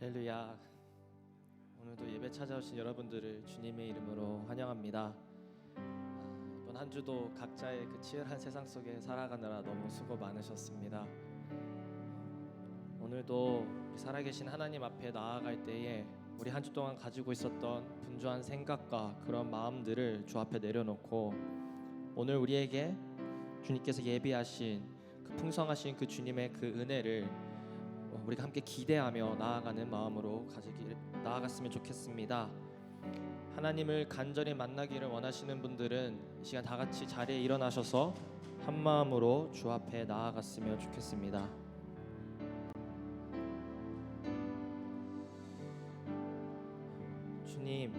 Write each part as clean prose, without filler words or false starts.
할렐루야. 오늘도 예배 찾아오신 여러분들을 주님의 이름으로 환영합니다. 이번 한 주도 각자의 그 치열한 세상 속에 살아가느라 너무 수고 많으셨습니다. 오늘도 살아계신 하나님 앞에 나아갈 때에 우리 한 주 동안 가지고 있었던 분주한 생각과 그런 마음들을 주 앞에 내려놓고 오늘 우리에게 주님께서 예비하신 그 풍성하신 그 주님의 그 은혜를 우리가 함께 기대하며 나아가는 마음으로 나아갔으면 좋겠습니다. 하나님을 간절히 만나기를 원하시는 분들은 이 시간 다 같이 자리에 일어나셔서 한 마음으로 주 앞에 나아갔으면 좋겠습니다. 주님,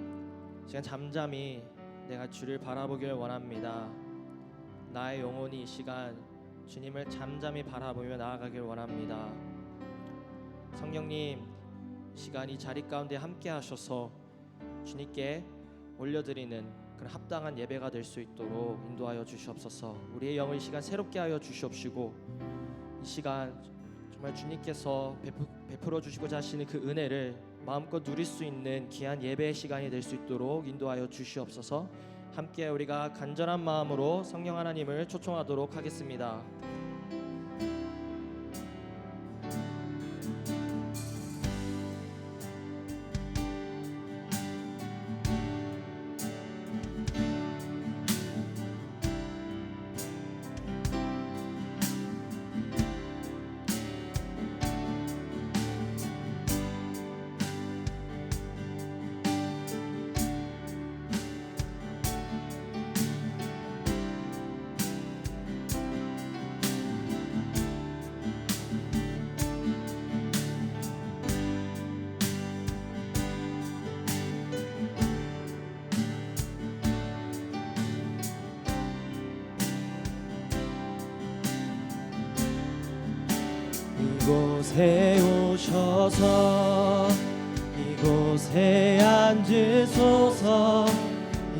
이 시간 잠잠히 내가 주를 바라보길 원합니다. 나의 영혼이 이 시간 주님을 잠잠히 바라보며 나아가길 원합니다. 성령님, 시간 이 자리 가운데 함께 하셔서 주님께 올려드리는 그런 합당한 예배가 될 수 있도록 인도하여 주시옵소서. 우리의 영을 이 시간 새롭게 하여 주시옵시고 이 시간 정말 주님께서 베풀어 주시고자 하시는 그 은혜를 마음껏 누릴 수 있는 귀한 예배의 시간이 될 수 있도록 인도하여 주시옵소서. 함께 우리가 간절한 마음으로 성령 하나님을 초청하도록 하겠습니다. 이곳에 오셔서 이곳에 앉으소서.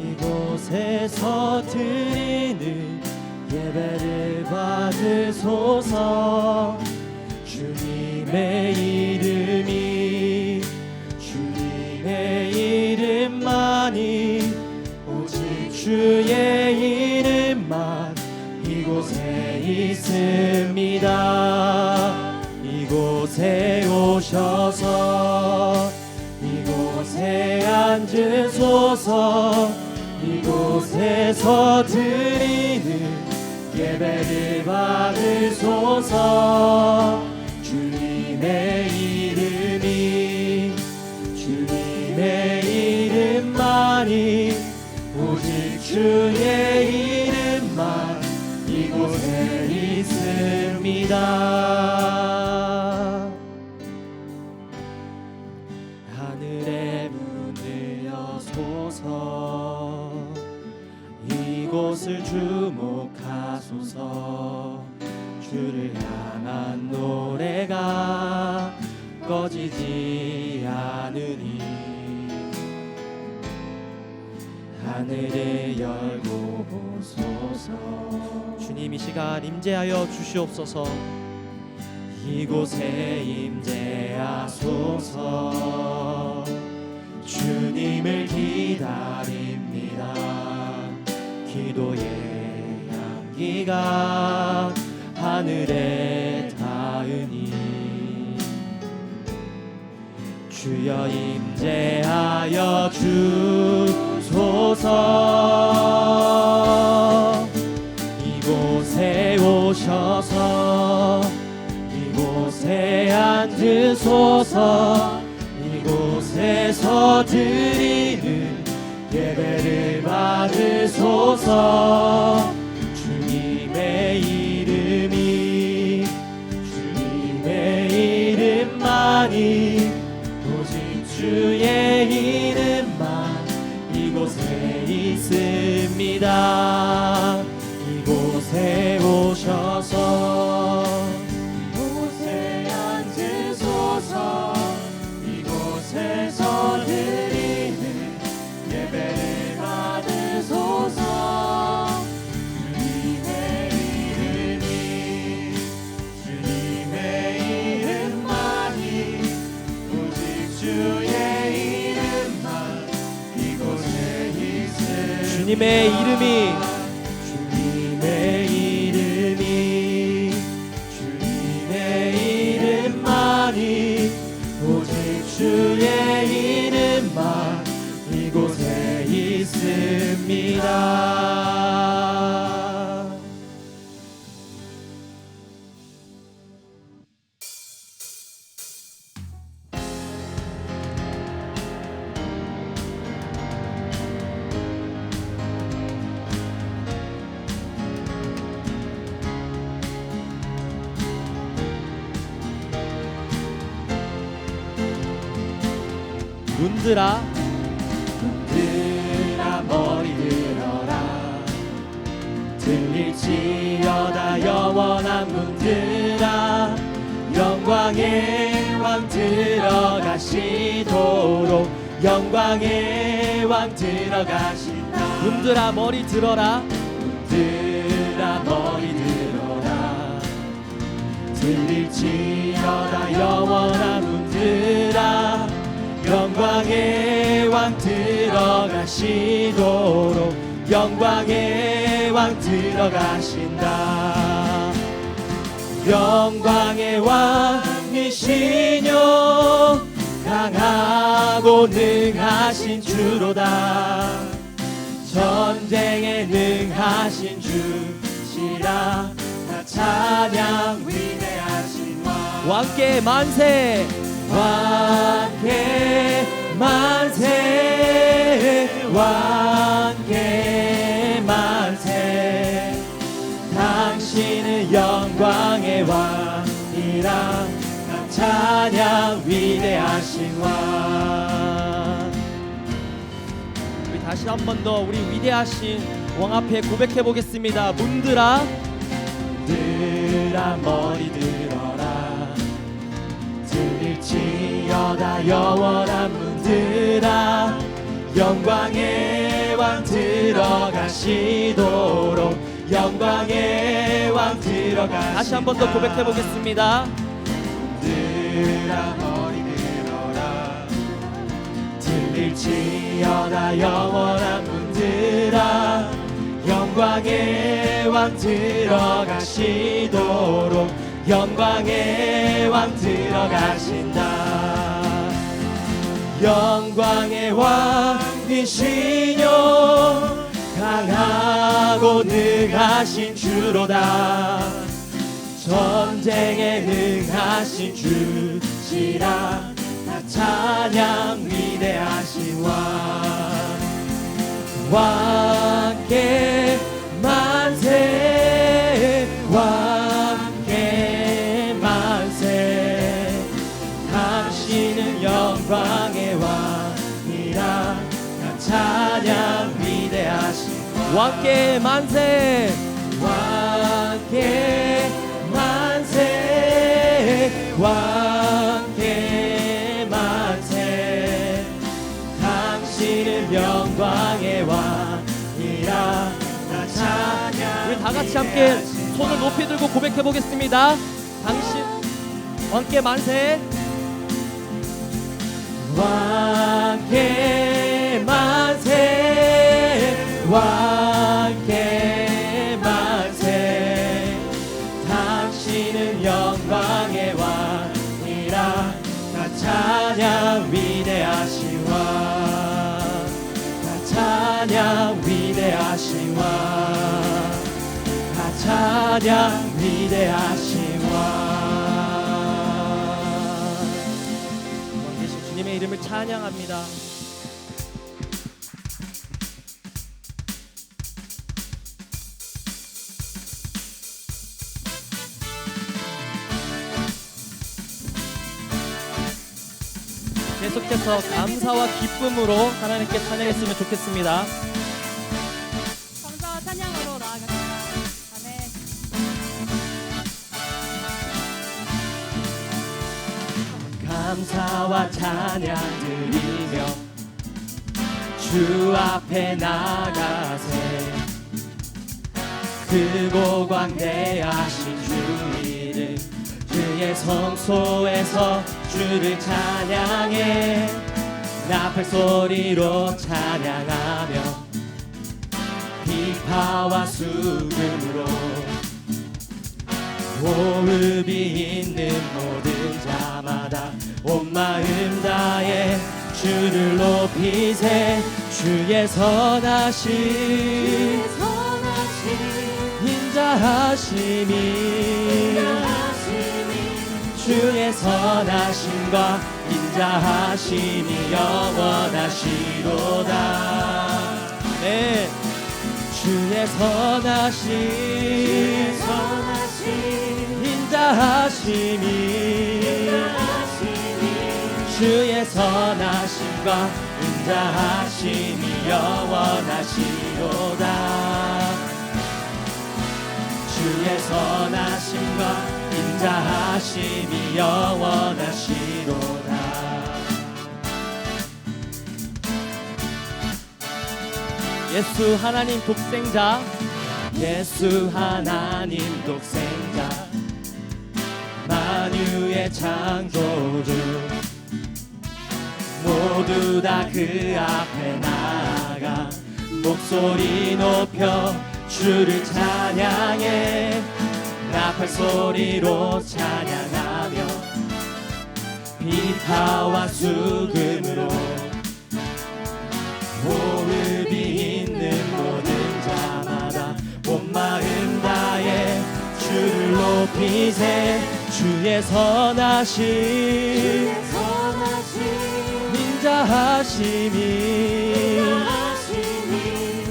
이곳에서 드리는 예배를 받으소서. 주님의 이름이 주님의 이름만이 오직 주의 이름만 이곳에 있습니다. 이곳에 오셔서 이곳에 앉으소서. 이곳에서 드리는 예배를 받으소서. 주님의 이름이 주님의 이름만이 오직 주의 이름만 이곳에 있습니다. 하늘의 문을 여소서. 이곳을 주목하소서. 주를 향한 노래가 꺼지지 않으니 하늘을 열고 보소서. 주님, 이 시간 임재하여 주시옵소서. 이곳에 임재하소서. 주님을 기다립니다. 기도의 향기가 하늘에 닿으니 주여 임재하여 주소서. 이곳에 오셔서 이곳에 앉으소서. 이곳에서 드리는 예배를 받으소서. 주님의 이름이 주님의 이름만이 오직 주의 이름만 이곳에 있습니다. 이곳에 오셔서 이곳에 앉으소서. 이곳에서 드리는 예배를 받으소서. 주님의 이름이 주님의 이름만이 오직 주님의 이름이 주님의 이름만이 오직 주의 이름만 이곳에 있습니다. 문들아 머리 들어라 들릴지어다 영원한 문들아 영광의 왕 들어가시도록 영광의 왕 들어가신다. 문들아 머리 들어라 문들아 머리 들어라 들릴지어다 영원한 문들아 영광의 왕 들어가시도록 영광의 왕 들어가신다. 영광의 왕이시뇨 강하고 능하신 주로다. 전쟁에 능하신 주시라. 나 찬양 위대하신 왕. 왕께 만세 왕께 만세 왕께 만세 당신은 영광의 왕이라. 나 찬양 위대하신 왕. 우리 다시 한 번 더 우리 위대하신 왕 앞에 고백해 보겠습니다. 문들아 머리 들어라 들릴지어다 영원한 문들아 영광의 왕 들어가시도록 영광의 왕 들어가시도록. 다시 한 번 더 고백해 보겠습니다. 문들아 머리 들어라 들릴지어다 영원한 문들아 영광의 왕 들어가시도록 영광의 왕 들어가신다. 영광의 왕이시뇨 강하고 능하신 주로다. 전쟁에 능하신 주시라. 나 찬양 위대하신 왕. 왕께 만세 왕께 만세 당신은 영광의 왕이라. 나 찬양 위대하신 왕께 만세 왕께 만세 왕께 만세 당신은 영광의 왕이라. 나 찬양. 우리 다 같이 함께 손을 높이 들고 고백해 보겠습니다. 당신 왕께 만세 왕께 만세 왕께 만세 당신은 영광의 왕이라. 나 찬양 위대하신 왕. 나 찬양 위대하신 왕. 나 찬양 위대하신 왕. 왕 되신 주님의 이름을 찬양합니다. 계속해서 감사와 기쁨으로 하나님께 찬양했으면 좋겠습니다. 감사와 찬양으로 나아갑니다. 아멘. 감사와 찬양 드리며 주 앞에 나가세. 크고 광대하신 주 이름 그의 성소에서 주를 찬양해. 나팔 소리로 찬양하며 비파와 수금으로 호흡이 있는 모든 자마다 온 마음 다해 주를 높이세. 주의 선하심 인자하심이 주의 선하심과 인자하심이 영원하시로다. 네, 주의 선하심 인자하심이 주의 선하심과 인자하심이 영원하시로다. 주의 선하심과 인자하심이 영원하시로다. 예수 하나님 독생자, 예수 하나님 독생자, 만유의 창조주, 모두 다 그 앞에 나아가 목소리 높여 주를 찬양해. 나팔 소리로 찬양하며 비파와 수금으로 호흡이 있는 모든 자마다 온 마음 다해 주를 높이세. 주의 선하심 인자하심이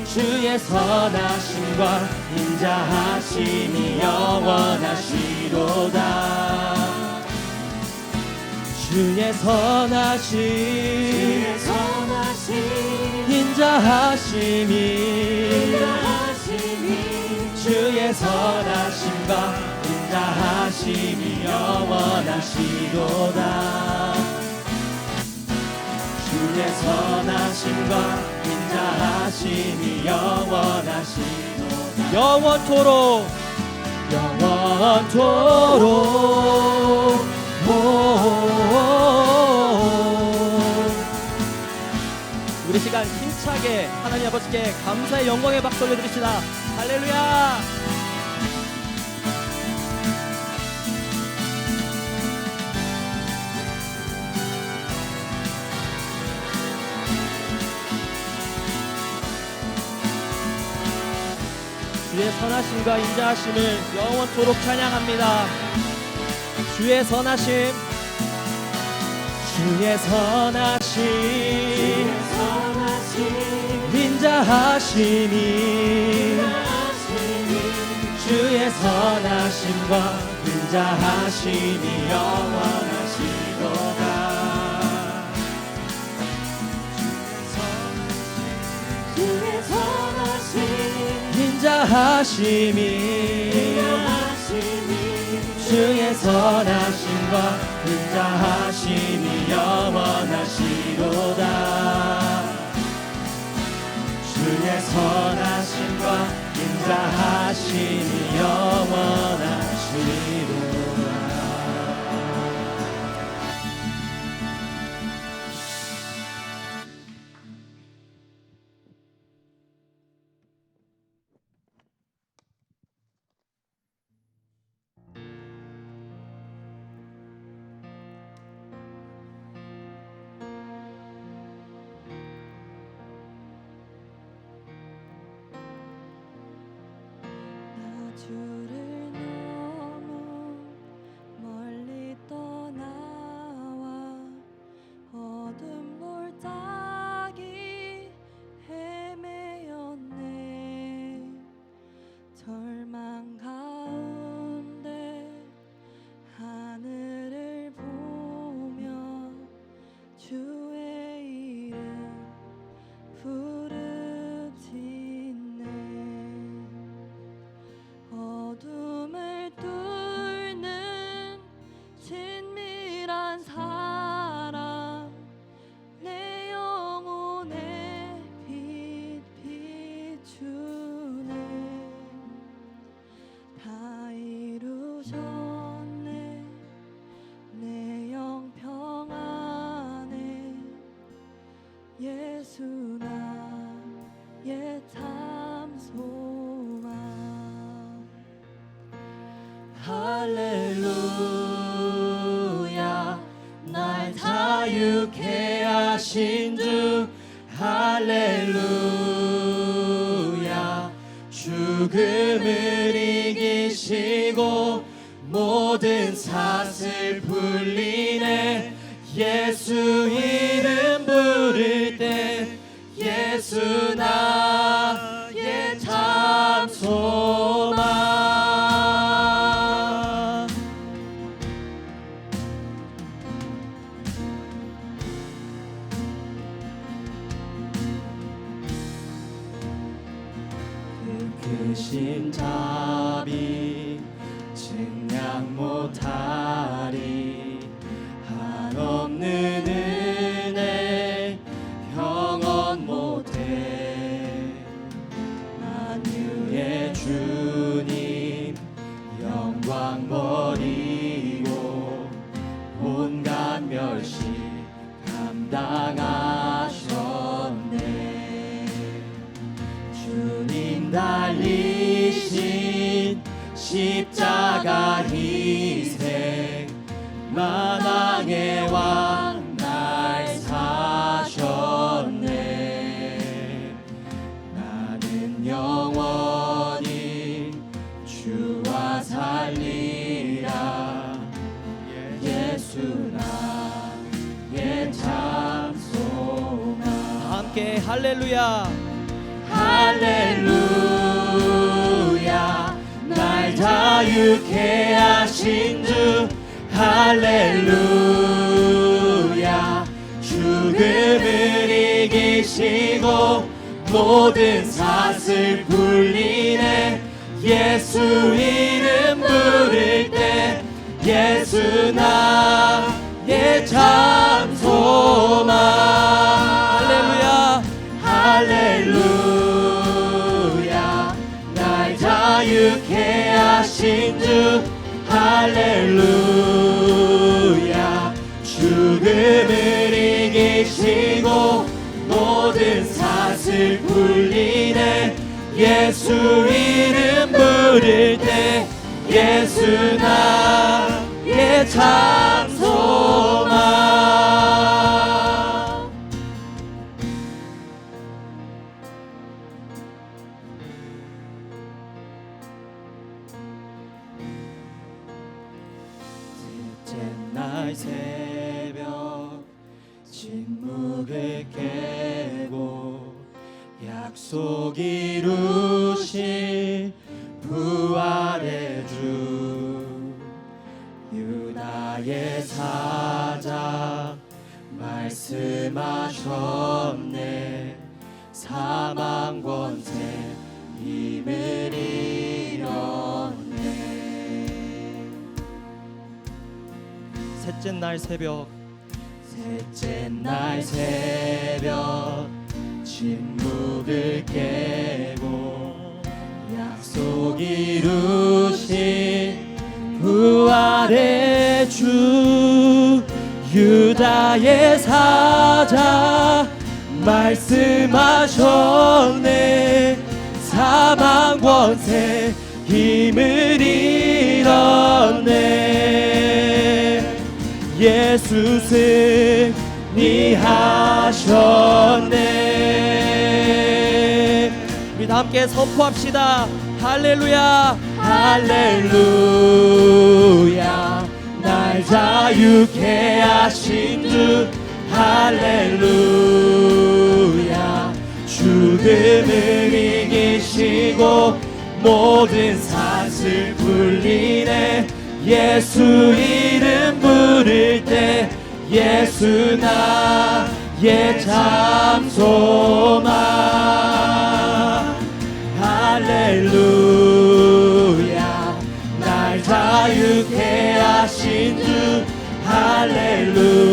주의 선하심과 인자하심이 영원하시로다. 주의 선하심 인자하심이 주의 선하심과 인자하심이 영원하시로다. 주의 선하심과 인자하심이 영원하시로다. 영원토록 우리 시간 힘차게 하나님 아버지께 감사의 영광의 박수 올려드립시다. 할렐루야. 주의 선하심과 인자하심을 영원토록 찬양합니다. 주의 선하심 주의 선하심 인자하심이 주의 선하심과 인자하심이 영원하시로다. 주의 선하심 인자하심이 주의 선하심과 인자하심이 영원하시로다. 주의 선하심과 인자하심이 영원하시로다. 주를 너무 멀리 떠나와 어둠 골짜기 헤매었네. 절망 가운데 하늘을 보며 주의 이름 부르짖네. 어둠을 뚫는 친밀한 사랑, 내 영혼의 빛 비추네. 다 이루셨네. 내 영 평안에 예수 나의 참 소망. 할렐루야 날 자유케 하신 주 할렐루야 죽음을 이기시고 모든 사슬 풀리네 예수 이름 부를 때 예수 나의 참 소망 크신 자비 증량 못하리 한없는 은혜 형언 못해 만유의 주님 영광 버리고 온갖 멸시 감당하셨네 주님 달리신 십자가 희생 만왕의 왕 날 사셨네 나는 영원히 주와 살리라 예수 나의 참 소망 함께 할렐루야 할렐루야 날 자유케 하신 주 할렐루야 죽음을 이기시고 모든 사슬 풀리네 예수 이름 부를 때 예수 나의 참 소망 할렐루야 할렐루야 날 자유케 하신 주 할렐루야 죽음을 이기시고 모든 사슬 풀리네 예수 이름 부를 때 예수 나의 참 소망 셋째 날 새벽 침묵을 깨고 약속 이루신 부활의 주 유다의 사자 말씀하셨네 사망 권세 힘을 잃었네 셋째 날 새벽 셋째 날 새벽 침묵을 깨고 약속 이루신 부활의 주 유다의 사자 말씀하셨네 사망 권세 힘을 잃었네 예수 승리하셨네 우리 다 함께 선포합시다 할렐루야 할렐루야 날 자유케 하신 주 할렐루야 죽음을 이기시고 모든 사슬 풀리네 예수 이름 부를 때 예수 나의 참 소망 할렐루야 날 자유케 하신 주 할렐루야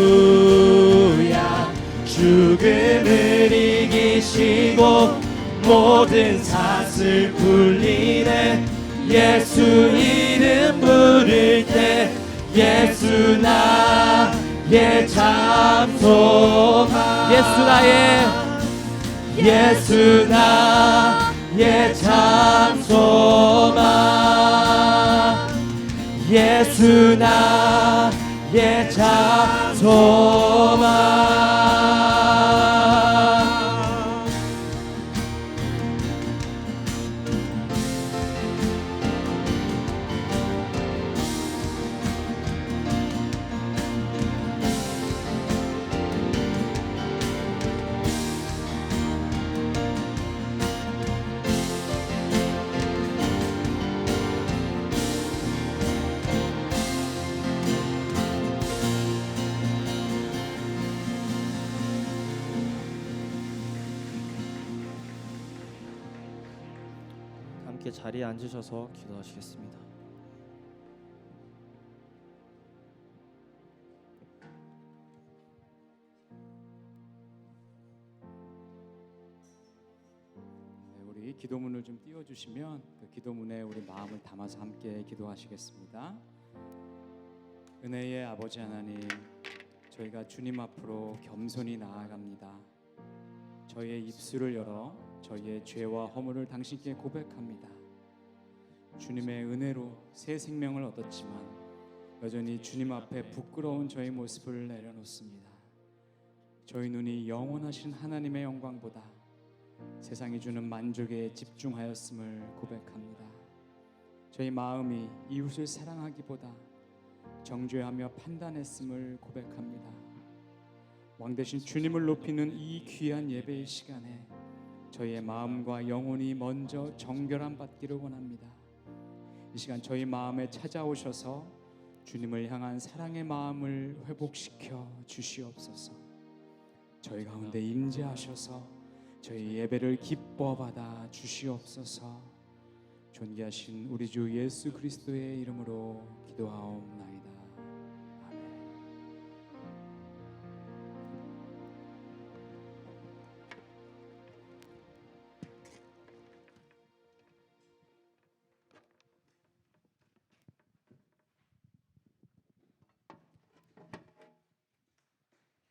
죽음을 이기시고 모든 사슬 풀리네 예수 이름 부를 때 예수 나의 참 소망 예수 나의 참 소망 예수 나의 자소만. 함께 자리에 앉으셔서 기도하시겠습니다. 네, 우리 기도문을 좀 띄워주시면 그 기도문에 우리 마음을 담아서 함께 기도하시겠습니다. 은혜의 아버지 하나님, 저희가 주님 앞으로 겸손히 나아갑니다. 저희의 입술을 열어 저희의 죄와 허물을 당신께 고백합니다. 주님의 은혜로 새 생명을 얻었지만 여전히 주님 앞에 부끄러운 저희 모습을 내려놓습니다. 저희 눈이 영원하신 하나님의 영광보다 세상이 주는 만족에 집중하였음을 고백합니다. 저희 마음이 이웃을 사랑하기보다 정죄하며 판단했음을 고백합니다. 왕 대신 주님을 높이는 이 귀한 예배의 시간에 저희의 마음과 영혼이 먼저 정결함 받기를 원합니다. 이 시간 저희 마음에 찾아오셔서 주님을 향한 사랑의 마음을 회복시켜 주시옵소서. 저희 가운데 임재하셔서 저희 예배를 기뻐 받아 주시옵소서. 존귀하신 우리 주 예수 그리스도의 이름으로 기도하옵나이다.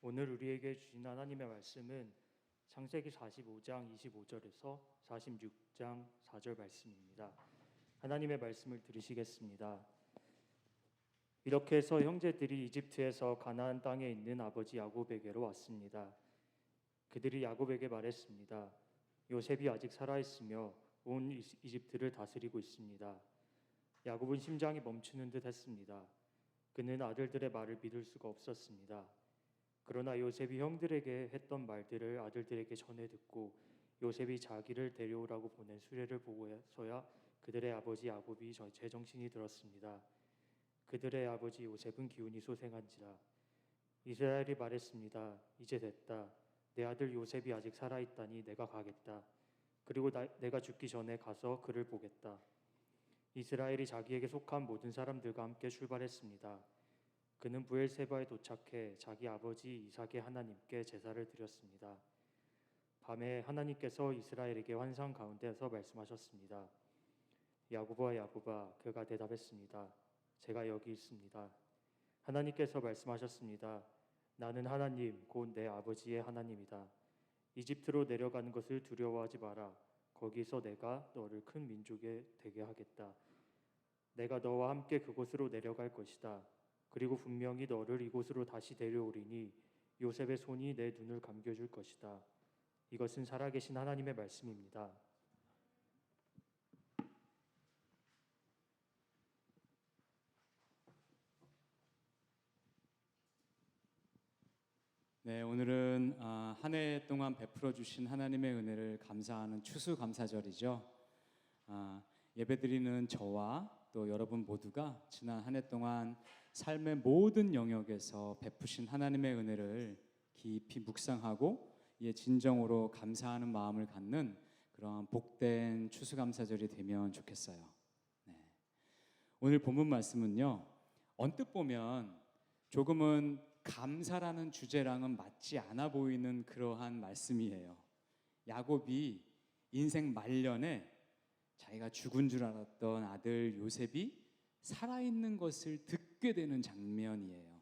오늘 우리에게 주신 하나님의 말씀은 창세기 45장 25절에서 46장 4절 말씀입니다. 하나님의 말씀을 들으시겠습니다. 이렇게 해서 형제들이 이집트에서 가나안 땅에 있는 아버지 야곱에게로 왔습니다. 그들이 야곱에게 말했습니다. 요셉이 아직 살아있으며 온 이집트를 다스리고 있습니다. 야곱은 심장이 멈추는 듯 했습니다. 그는 아들들의 말을 믿을 수가 없었습니다. 그러나 요셉이 형들에게 했던 말들을 아들들에게 전해 듣고 요셉이 자기를 데려오라고 보낸 수레를 보고서야 그들의 아버지 야곱이 제정신이 들었습니다. 그들의 아버지 요셉은 기운이 솟행한지라. 이스라엘이 말했습니다. 이제 됐다. 내 아들 요셉이 아직 살아있다니 내가 가겠다. 그리고 내가 죽기 전에 가서 그를 보겠다. 이스라엘이 자기에게 속한 모든 사람들과 함께 출발했습니다. 그는 부엘세바에 도착해 자기 아버지 이삭의 하나님께 제사를 드렸습니다. 밤에 하나님께서 이스라엘에게 환상 가운데서 말씀하셨습니다. 야곱아 야곱아. 그가 대답했습니다. 제가 여기 있습니다. 하나님께서 말씀하셨습니다. 나는 하나님 곧 내 아버지의 하나님이다. 이집트로 내려가는 것을 두려워하지 마라. 거기서 내가 너를 큰 민족이 되게 하겠다. 내가 너와 함께 그곳으로 내려갈 것이다. 그리고 분명히 너를 이곳으로 다시 데려오리니 요셉의 손이 내 눈을 감겨줄 것이다. 이것은 살아계신 하나님의 말씀입니다. 네, 오늘은 한 해 동안 베풀어 주신 하나님의 은혜를 감사하는 추수감사절이죠. 예배드리는 저와 또 여러분 모두가 지난 한 해 동안 삶의 모든 영역에서 베푸신 하나님의 은혜를 깊이 묵상하고 이에 진정으로 감사하는 마음을 갖는 그러한 복된 추수감사절이 되면 좋겠어요. 네. 오늘 본문 말씀은요, 언뜻 보면 조금은 감사라는 주제랑은 맞지 않아 보이는 그러한 말씀이에요. 야곱이 인생 말년에 자기가 죽은 줄 알았던 아들 요셉이 살아있는 것을 듣게 되는 장면이에요.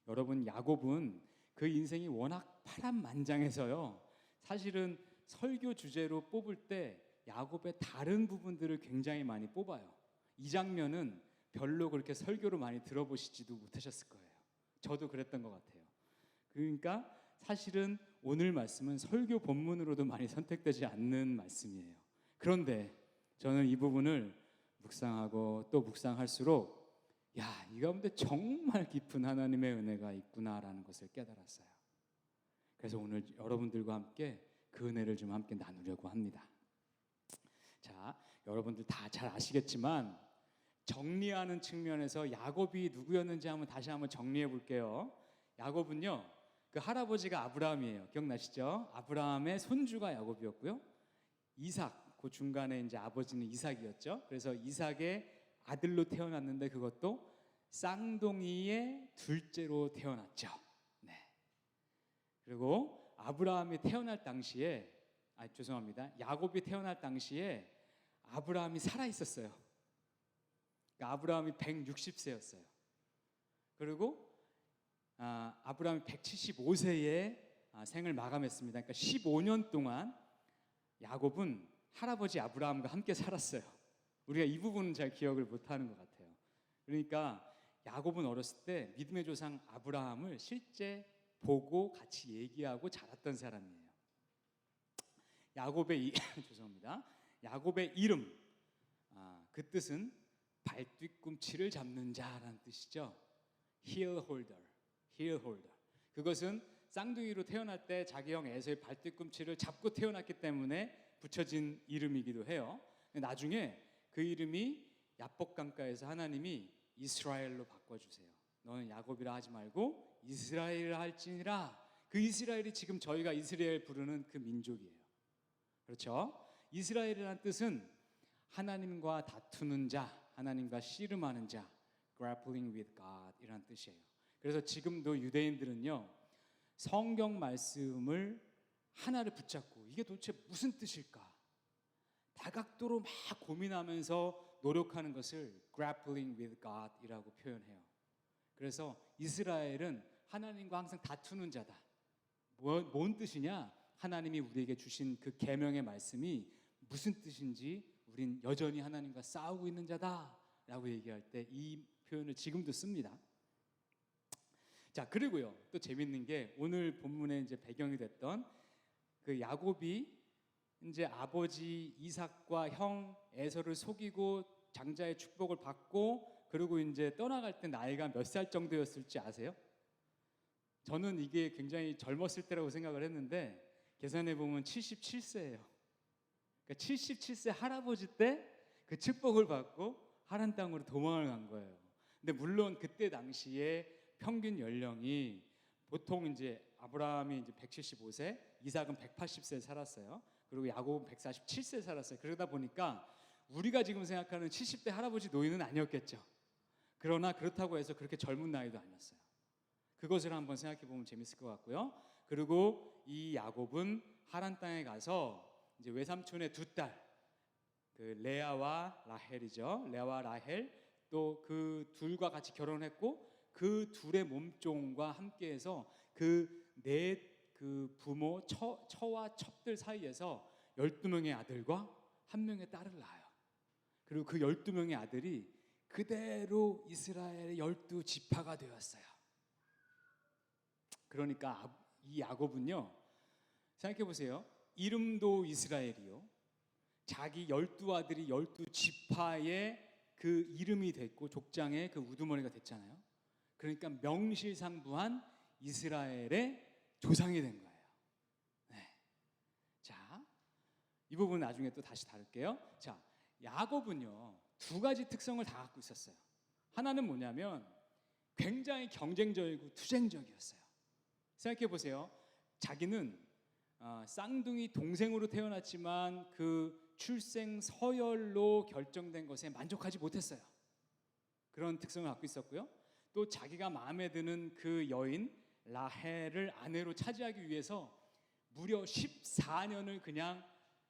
여러분, 야곱은 그 인생이 워낙 파란만장해서요, 사실은 설교 주제로 뽑을 때 야곱의 다른 부분들을 굉장히 많이 뽑아요. 이 장면은 별로 그렇게 설교를 많이 들어보시지도 못하셨을 거예요. 저도 그랬던 것 같아요. 그러니까 사실은 오늘 말씀은 설교 본문으로도 많이 선택되지 않는 말씀이에요. 그런데 저는 이 부분을 묵상하고 또 묵상할수록 이 가운데 정말 깊은 하나님의 은혜가 있구나라는 것을 깨달았어요. 그래서 오늘 여러분들과 함께 그 은혜를 좀 함께 나누려고 합니다. 자, 여러분들 다 잘 아시겠지만 정리하는 측면에서 야곱이 누구였는지 다시 한번 정리해 볼게요. 야곱은요, 그 할아버지가 아브라함이에요. 기억나시죠? 아브라함의 손주가 야곱이었고요. 이삭, 그 중간에 이제 아버지는 이삭이었죠. 그래서 이삭의 아들로 태어났는데 그것도 쌍둥이의 둘째로 태어났죠. 네. 그리고 아브라함이 태어날 당시에 야곱이 태어날 당시에 아브라함이 살아 있었어요. 그러니까 아브라함이 160세였어요. 그리고 아브라함이 175세에 생을 마감했습니다. 그러니까 15년 동안 야곱은 할아버지 아브라함과 함께 살았어요. 우리가 이 부분은 잘 기억을 못하는 것 같아요. 그러니까 야곱은 어렸을 때 믿음의 조상 아브라함을 실제 보고 같이 얘기하고 자랐던 사람이에요. 죄송합니다. 야곱의 이름, 그 뜻은 발뒤꿈치를 잡는 자라는 뜻이죠. heel holder. 그것은 쌍둥이로 태어날 때 자기 형 에서의 발뒤꿈치를 잡고 태어났기 때문에 붙여진 이름이기도 해요. 나중에 그 이름이 야복강가에서 하나님이 이스라엘로 바꿔주세요. 너는 야곱이라 하지 말고 이스라엘이라 할지니라. 그 이스라엘이 지금 저희가 이스라엘 부르는 그 민족이에요. 그렇죠? 이스라엘이라는 뜻은 하나님과 다투는 자, 하나님과 씨름하는 자, grappling with God 이라는 뜻이에요. 그래서 지금도 유대인들은요, 성경 말씀을 하나를 붙잡고 이게 도대체 무슨 뜻일까? 다각도로 막 고민하면서 노력하는 것을 grappling with God 이라고 표현해요. 그래서 이스라엘은 하나님과 항상 다투는 자다. 뭔 뜻이냐? 하나님이 우리에게 주신 그 계명의 말씀이 무슨 뜻인지 우린 여전히 하나님과 싸우고 있는 자다라고 얘기할 때 이 표현을 지금도 씁니다. 자, 그리고요, 또 재밌는 게 오늘 본문에 이제 배경이 됐던 그 야곱이 이제 아버지 이삭과 형 에서를 속이고 장자의 축복을 받고 그리고 이제 떠나갈 때 나이가 몇 살 정도였을지 아세요? 저는 이게 굉장히 젊었을 때라고 생각을 했는데 계산해 보면 77세예요. 그러니까 77세 할아버지 때 그 축복을 받고 하란 땅으로 도망을 간 거예요. 근데 물론 그때 당시에 평균 연령이 보통 이제 아브라함이 이제 175세, 이삭은 180세 살았어요. 그리고 야곱은 147세 살았어요. 그러다 보니까 우리가 지금 생각하는 70대 할아버지 노인은 아니었겠죠. 그러나 그렇다고 해서 그렇게 젊은 나이도 아니었어요. 그것을 한번 생각해 보면 재밌을 것 같고요. 그리고 이 야곱은 하란 땅에 가서 이제 외삼촌의 두 딸, 그 레아와 라헬이죠. 레아와 라헬 또 그 둘과 같이 결혼했고 그 둘의 몸종과 함께해서 그 부모 처와 첩들 사이에서 12명의 아들과 1명의 딸을 낳아요. 그리고 그 12명의 아들이 그대로 이스라엘의 12지파가 되었어요. 그러니까 이 야곱은요, 생각해 보세요. 이름도 이스라엘이요, 자기 12아들이 12지파의 그 이름이 됐고 족장의 그 우두머리가 됐잖아요. 그러니까 명실상부한 이스라엘의 조상이 된 거예요. 네. 자, 이 부분 나중에 또 다시 다룰게요. 자, 야곱은요, 두 가지 특성을 다 갖고 있었어요. 하나는 뭐냐면 굉장히 경쟁적이고 투쟁적이었어요. 생각해 보세요. 자기는 쌍둥이 동생으로 태어났지만 그 출생 서열로 결정된 것에 만족하지 못했어요. 그런 특성을 갖고 있었고요. 또 자기가 마음에 드는 그 여인 라헬을 아내로 차지하기 위해서 무려 14년을 그냥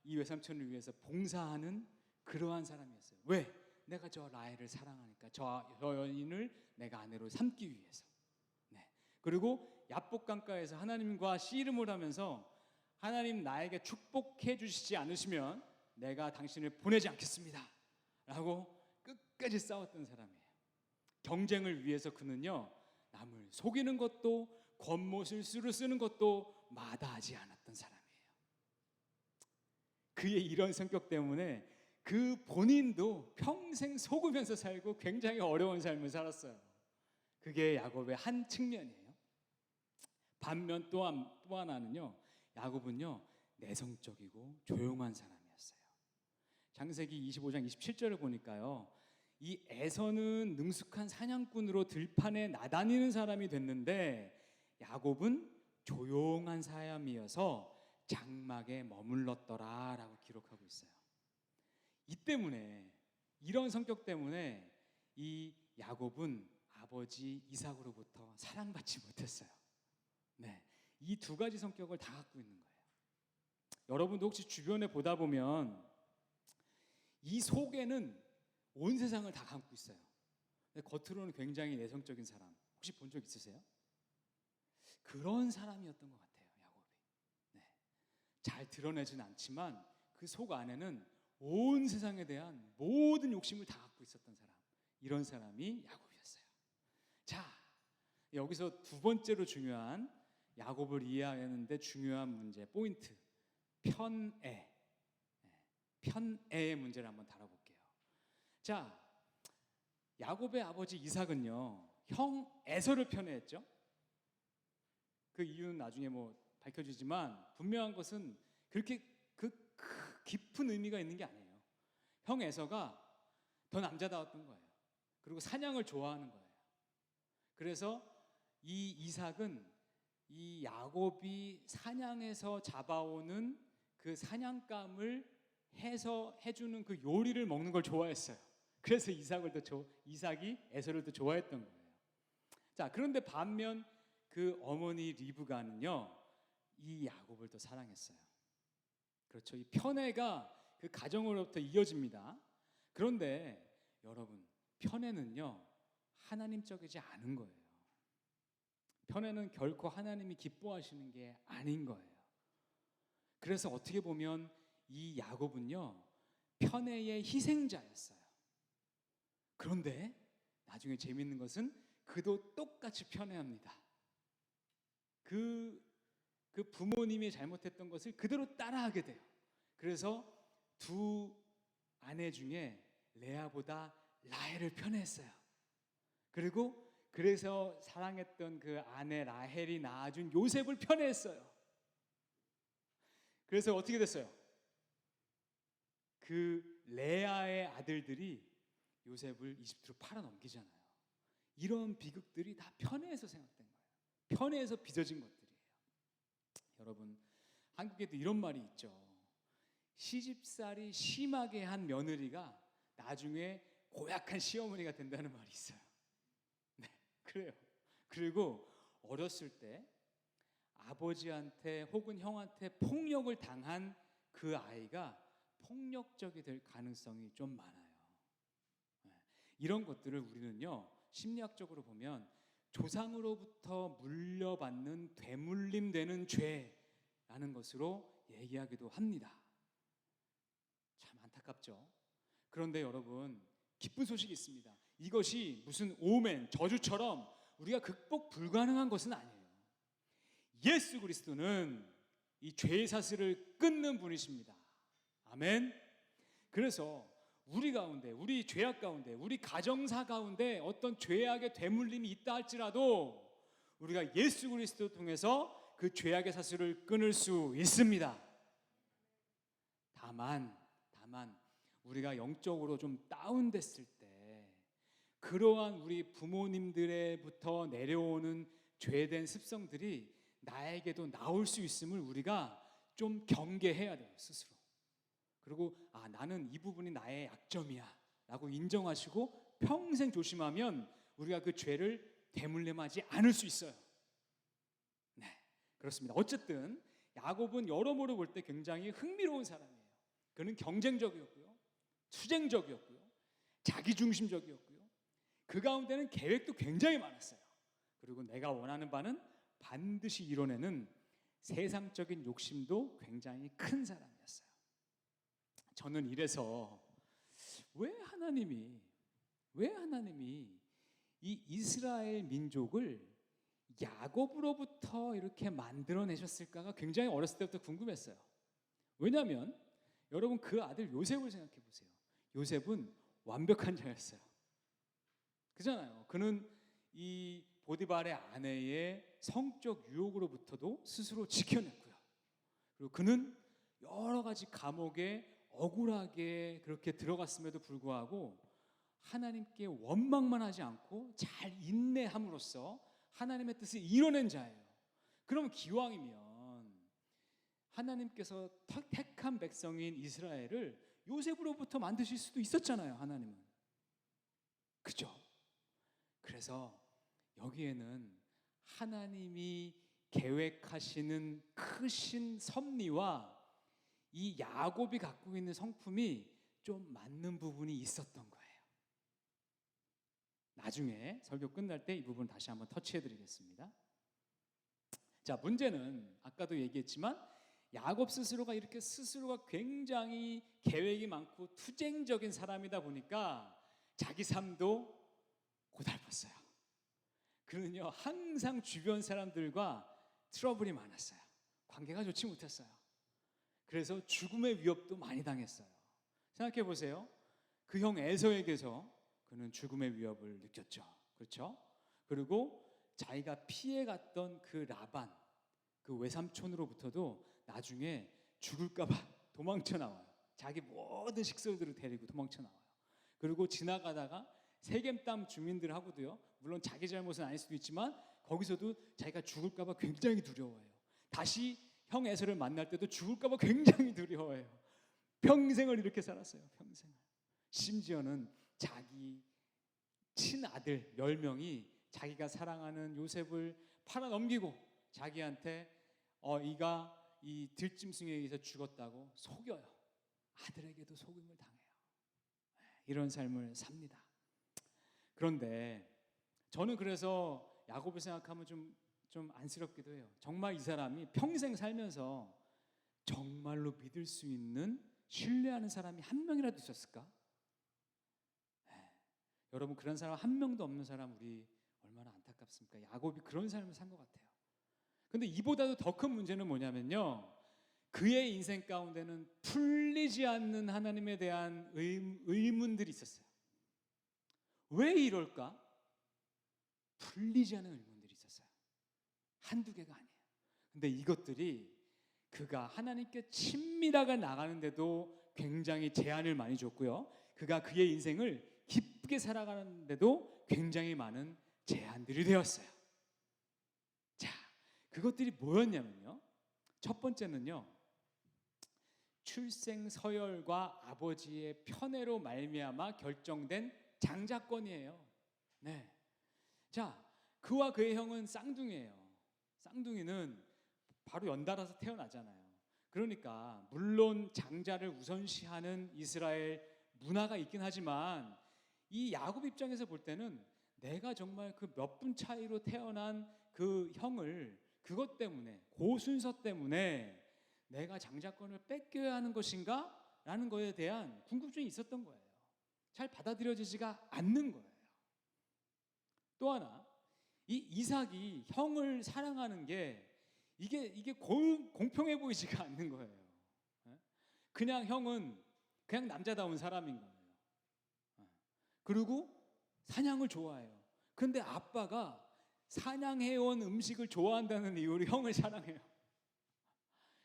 이 외삼촌을 위해서 봉사하는 그러한 사람이었어요. 왜? 내가 저 라헬을 사랑하니까 저 여인을 내가 아내로 삼기 위해서. 네. 그리고 야복강가에서 하나님과 씨름을 하면서 하나님 나에게 축복해 주시지 않으시면 내가 당신을 보내지 않겠습니다 라고 끝까지 싸웠던 사람이에요. 경쟁을 위해서 그는요 남을 속이는 것도 권모술수를 쓰는 것도 마다하지 않았던 사람이에요. 그의 이런 성격 때문에 그 본인도 평생 속으면서 살고 굉장히 어려운 삶을 살았어요. 그게 야곱의 한 측면이에요. 반면 또 하나는요, 야곱은요 내성적이고 조용한 사람이었어요. 창세기 25장 27절을 보니까요, 이 에서는 능숙한 사냥꾼으로 들판에 나다니는 사람이 됐는데 야곱은 조용한 사람이어서 장막에 머물렀더라라고 기록하고 있어요. 이 때문에, 이런 성격 때문에 이 야곱은 아버지 이삭으로부터 사랑받지 못했어요. 네, 이 두 가지 성격을 다 갖고 있는 거예요. 여러분도 혹시 주변에 보다 보면 이 속에는 온 세상을 다 감고 있어요. 근데 겉으로는 굉장히 내성적인 사람, 혹시 본 적 있으세요? 그런 사람이었던 것 같아요, 야곱이. 네, 잘 드러내진 않지만 그 속 안에는 온 세상에 대한 모든 욕심을 다 갖고 있었던 사람, 이런 사람이 야곱이었어요. 자, 여기서 두 번째로 중요한, 야곱을 이해하는데 중요한 문제, 포인트, 편애. 편애의 문제를 한번 다뤄볼게요. 자, 야곱의 아버지 이삭은요 형 에서를 편애했죠. 그 이유는 나중에 뭐 밝혀지지만 분명한 것은 그렇게 깊은 의미가 있는 게 아니에요. 형 에서가 더 남자다웠던 거예요. 그리고 사냥을 좋아하는 거예요. 그래서 이 이삭은 이 야곱이 사냥해서 잡아오는 그 사냥감을 해서 해주는 그 요리를 먹는 걸 좋아했어요. 그래서 이삭이 에서를 더 좋아했던 거예요. 자, 그런데 반면 그 어머니 리브가는요 이 야곱을 더 사랑했어요. 그렇죠. 이 편애가 그 가정으로부터 이어집니다. 그런데 여러분, 편애는요 하나님적이지 않은 거예요. 편애는 결코 하나님이 기뻐하시는 게 아닌 거예요. 그래서 어떻게 보면 이 야곱은요 편애의 희생자였어요. 그런데 나중에 재밌는 것은 그도 똑같이 편애합니다. 그 부모님이 잘못했던 것을 그대로 따라하게 돼요. 그래서 두 아내 중에 레아보다 라헬을 편애했어요. 그래서 사랑했던 그 아내 라헬이 낳아준 요셉을 편애했어요. 그래서 어떻게 됐어요? 그 레아의 아들들이 요셉을 이집트로 팔아넘기잖아요. 이런 비극들이 다 편애에서 생각된 거예요. 편애에서 빚어진 것들이에요. 여러분, 한국에도 이런 말이 있죠. 시집살이 심하게 한 며느리가 나중에 고약한 시어머니가 된다는 말이 있어요. 네, 그래요. 그리고 어렸을 때 아버지한테 혹은 형한테 폭력을 당한 그 아이가 폭력적이 될 가능성이 좀 많아요. 네, 이런 것들을 우리는요 심리학적으로 보면 조상으로부터 물려받는 되물림되는 죄라는 것으로 얘기하기도 합니다. 참 안타깝죠. 그런데 여러분, 기쁜 소식이 있습니다. 이것이 무슨 오멘, 저주처럼 우리가 극복 불가능한 것은 아니에요. 예수 그리스도는 이 죄의 사슬을 끊는 분이십니다. 아멘. 그래서 우리 가운데, 우리 죄악 가운데, 우리 가정사 가운데 어떤 죄악의 되물림이 있다 할지라도 우리가 예수 그리스도 통해서 그 죄악의 사슬을 끊을 수 있습니다. 다만 우리가 영적으로 좀 다운됐을 때 그러한 우리 부모님들에부터 내려오는 죄된 습성들이 나에게도 나올 수 있음을 우리가 좀 경계해야 돼요, 스스로. 그리고 나는 이 부분이 나의 약점이야 라고 인정하시고 평생 조심하면 우리가 그 죄를 되물림하지 않을 수 있어요. 네, 그렇습니다. 어쨌든 야곱은 여러모로 볼 때 굉장히 흥미로운 사람이에요. 그는 경쟁적이었고요, 투쟁적이었고요, 자기중심적이었고요, 그 가운데는 계획도 굉장히 많았어요. 그리고 내가 원하는 바는 반드시 이뤄내는 세상적인 욕심도 굉장히 큰 사람이었어요. 저는 이래서 왜 하나님이 이 이스라엘 민족을 야곱으로부터 이렇게 만들어내셨을까가 굉장히 어렸을 때부터 궁금했어요. 왜냐하면 여러분 그 아들 요셉을 생각해 보세요. 요셉은 완벽한 자였어요. 그잖아요. 그는 이 보디발의 아내의 성적 유혹으로부터도 스스로 지켜냈고요. 그리고 그는 여러 가지 감옥에 억울하게 그렇게 들어갔음에도 불구하고 하나님께 원망만 하지 않고 잘 인내함으로써 하나님의 뜻을 이뤄낸 자예요. 그럼 기왕이면 하나님께서 택한 백성인 이스라엘을 요셉으로부터 만드실 수도 있었잖아요. 하나님은. 그죠? 그래서 여기에는 하나님이 계획하시는 크신 섭리와 이 야곱이 갖고 있는 성품이 좀 맞는 부분이 있었던 거예요. 나중에 설교 끝날 때 이 부분 다시 한번 터치해 드리겠습니다. 자, 문제는 아까도 얘기했지만 야곱 스스로가 이렇게 스스로가 굉장히 계획이 많고 투쟁적인 사람이다 보니까 자기 삶도 고달팠어요. 그는요 항상 주변 사람들과 트러블이 많았어요. 관계가 좋지 못했어요. 그래서 죽음의 위협도 많이 당했어요. 생각해 보세요. 그 형 에서에게서 그는 죽음의 위협을 느꼈죠. 그렇죠? 그리고 자기가 피해갔던 그 라반, 그 외삼촌으로부터도 나중에 죽을까 봐 도망쳐 나와요. 자기 모든 식솔들을 데리고 도망쳐 나와요. 그리고 지나가다가 세겜 땅 주민들하고도요, 물론 자기 잘못은 아닐 수도 있지만 거기서도 자기가 죽을까 봐 굉장히 두려워해요. 다시 형 에서를 만날 때도 죽을까 봐 굉장히 두려워해요. 평생을 이렇게 살았어요. 평생을. 심지어는 자기 친아들 10명이 자기가 사랑하는 요셉을 팔아넘기고 자기한테 이가 이 들짐승에 의해서 죽었다고 속여요. 아들에게도 속임을 당해요. 이런 삶을 삽니다. 그런데 저는 그래서 야곱을 생각하면 좀 안쓰럽기도 해요. 정말 이 사람이 평생 살면서 정말로 믿을 수 있는 신뢰하는 사람이 한 명이라도 있었을까? 여러분 그런 사람 한 명도 없는 사람 우리 얼마나 안타깝습니까? 야곱이 그런 삶을 산 것 같아요. 근데 이보다도 더 큰 문제는 뭐냐면요, 그의 인생 가운데는 풀리지 않는 하나님에 대한 의문들이 있었어요. 왜 이럴까? 풀리지 않는 의문들이 있었어요. 한두 개가 아니에요. 근데 이것들이 그가 하나님께 친밀하게 나가는데도 굉장히 제한을 많이 줬고요, 그가 그의 인생을 기쁘게 살아가는데도 굉장히 많은 제한들이 되었어요. 자, 그것들이 뭐였냐면요, 첫 번째는요, 출생 서열과 아버지의 편애로 말미암아 결정된 장자권이에요. 네. 자, 그와 그의 형은 쌍둥이에요. 쌍둥이는 바로 연달아서 태어나잖아요. 그러니까 물론 장자를 우선시하는 이스라엘 문화가 있긴 하지만 이 야곱 입장에서 볼 때는 내가 정말 그 몇 분 차이로 태어난 그 형을 그것 때문에, 고순서 때문에 내가 장자권을 뺏겨야 하는 것인가? 라는 거에 대한 궁금증이 있었던 거예요. 잘 받아들여지지가 않는 거예요. 또 하나, 이 이삭이 형을 사랑하는 게 이게 공평해 보이지가 않는 거예요. 그냥 형은 그냥 남자다운 사람인 거예요. 그리고 사냥을 좋아해요. 그런데 아빠가 사냥해온 음식을 좋아한다는 이유로 형을 사랑해요.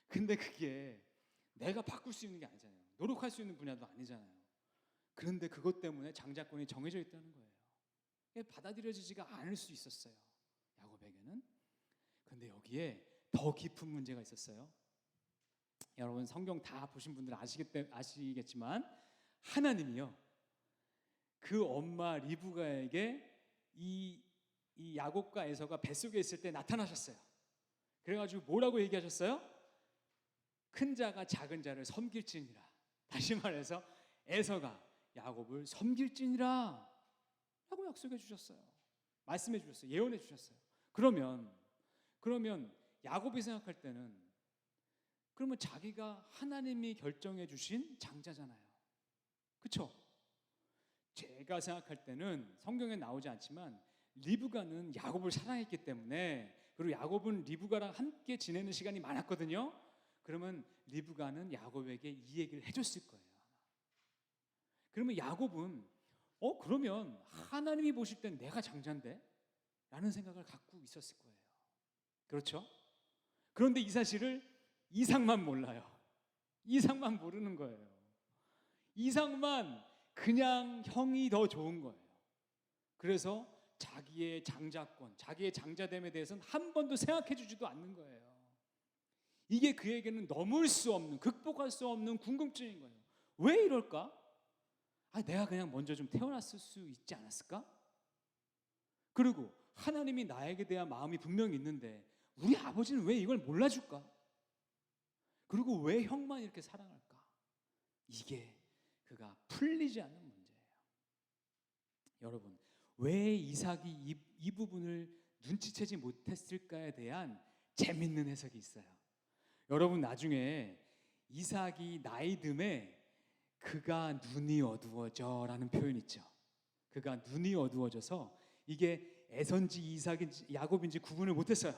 근데 그게 내가 바꿀 수 있는 게 아니잖아요. 노력할 수 있는 분야도 아니잖아요. 그런데 그것 때문에 장자권이 정해져 있다는 거예요. 받아들여지지가 않을 수 있었어요, 야곱에게는. 그런데 여기에 더 깊은 문제가 있었어요. 여러분 성경 다 보신 분들 아시겠지만 하나님이요, 그 엄마 리브가에게 이 야곱과 에서가 뱃속에 있을 때 나타나셨어요. 그래가지고 뭐라고 얘기하셨어요? 큰 자가 작은 자를 섬길지니라. 다시 말해서 에서가 야곱을 섬길지니라 라고 약속해 주셨어요. 말씀해 주셨어요. 예언해 주셨어요. 그러면 야곱이 생각할 때는 그러면 자기가 하나님이 결정해 주신 장자잖아요. 그렇죠? 제가 생각할 때는 성경에 나오지 않지만 리브가는 야곱을 사랑했기 때문에, 그리고 야곱은 리브가랑 함께 지내는 시간이 많았거든요. 그러면 리브가는 야곱에게 이 얘기를 해줬을 거예요. 그러면 야곱은 그러면 하나님이 보실 땐 내가 장자인데? 라는 생각을 갖고 있었을 거예요. 그렇죠? 그런데 이 사실을 이삭만 몰라요. 이삭만 모르는 거예요. 이삭만 그냥 형이 더 좋은 거예요. 그래서 자기의 장자권, 자기의 장자됨에 대해서는 한 번도 생각해 주지도 않는 거예요. 이게 그에게는 넘을 수 없는, 극복할 수 없는 궁금증인 거예요. 왜 이럴까? 내가 그냥 먼저 좀 태어났을 수 있지 않았을까? 그리고 하나님이 나에게 대한 마음이 분명히 있는데 우리 아버지는 왜 이걸 몰라줄까? 그리고 왜 형만 이렇게 사랑할까? 이게 그가 풀리지 않는 문제예요. 여러분, 왜 이삭이 이 부분을 눈치채지 못했을까에 대한 재밌는 해석이 있어요. 여러분, 나중에 이삭이 나이 듦에 그가 눈이 어두워져 라는 표현 있죠. 그가 눈이 어두워져서 이게 에서인지 이삭인지 야곱인지 구분을 못했어요.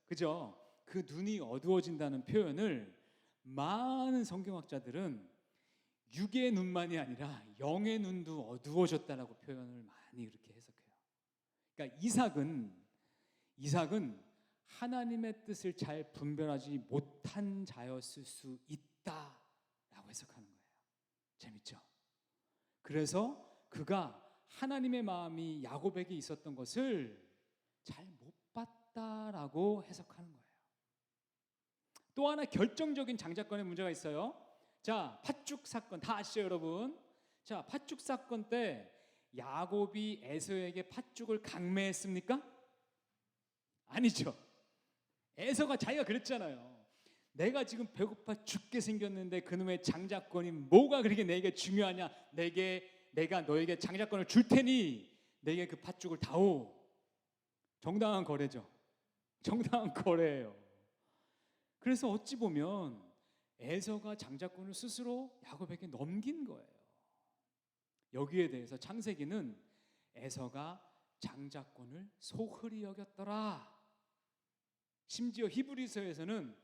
그죠? 그 눈이 어두워진다는 표현을 많은 성경학자들은 육의 눈만이 아니라 영의 눈도 어두워졌다라고 표현을 많이 그렇게 해석해요. 그러니까 이삭은 하나님의 뜻을 잘 분별하지 못한 자였을 수 있다라고 해석하는 거예요. 재밌죠? 그래서 그가 하나님의 마음이 야곱에게 있었던 것을 잘 못 봤다라고 해석하는 거예요. 또 하나 결정적인 장자권의 문제가 있어요. 자, 팥죽 사건 다 아시죠, 여러분? 자, 팥죽 사건 때 야곱이 에서에게 팥죽을 강매했습니까? 아니죠. 에서가 자기가 그랬잖아요. 내가 지금 배고파 죽게 생겼는데 그놈의 장자권이 뭐가 그렇게 내게 중요하냐? 내가 너에게 장자권을 줄 테니 내게 그 팥죽을 다오. 정당한 거래죠. 정당한 거래예요. 그래서 어찌 보면 에서가 장자권을 스스로 야곱에게 넘긴 거예요. 여기에 대해서 창세기는 에서가 장자권을 소홀히 여겼더라. 심지어 히브리서에서는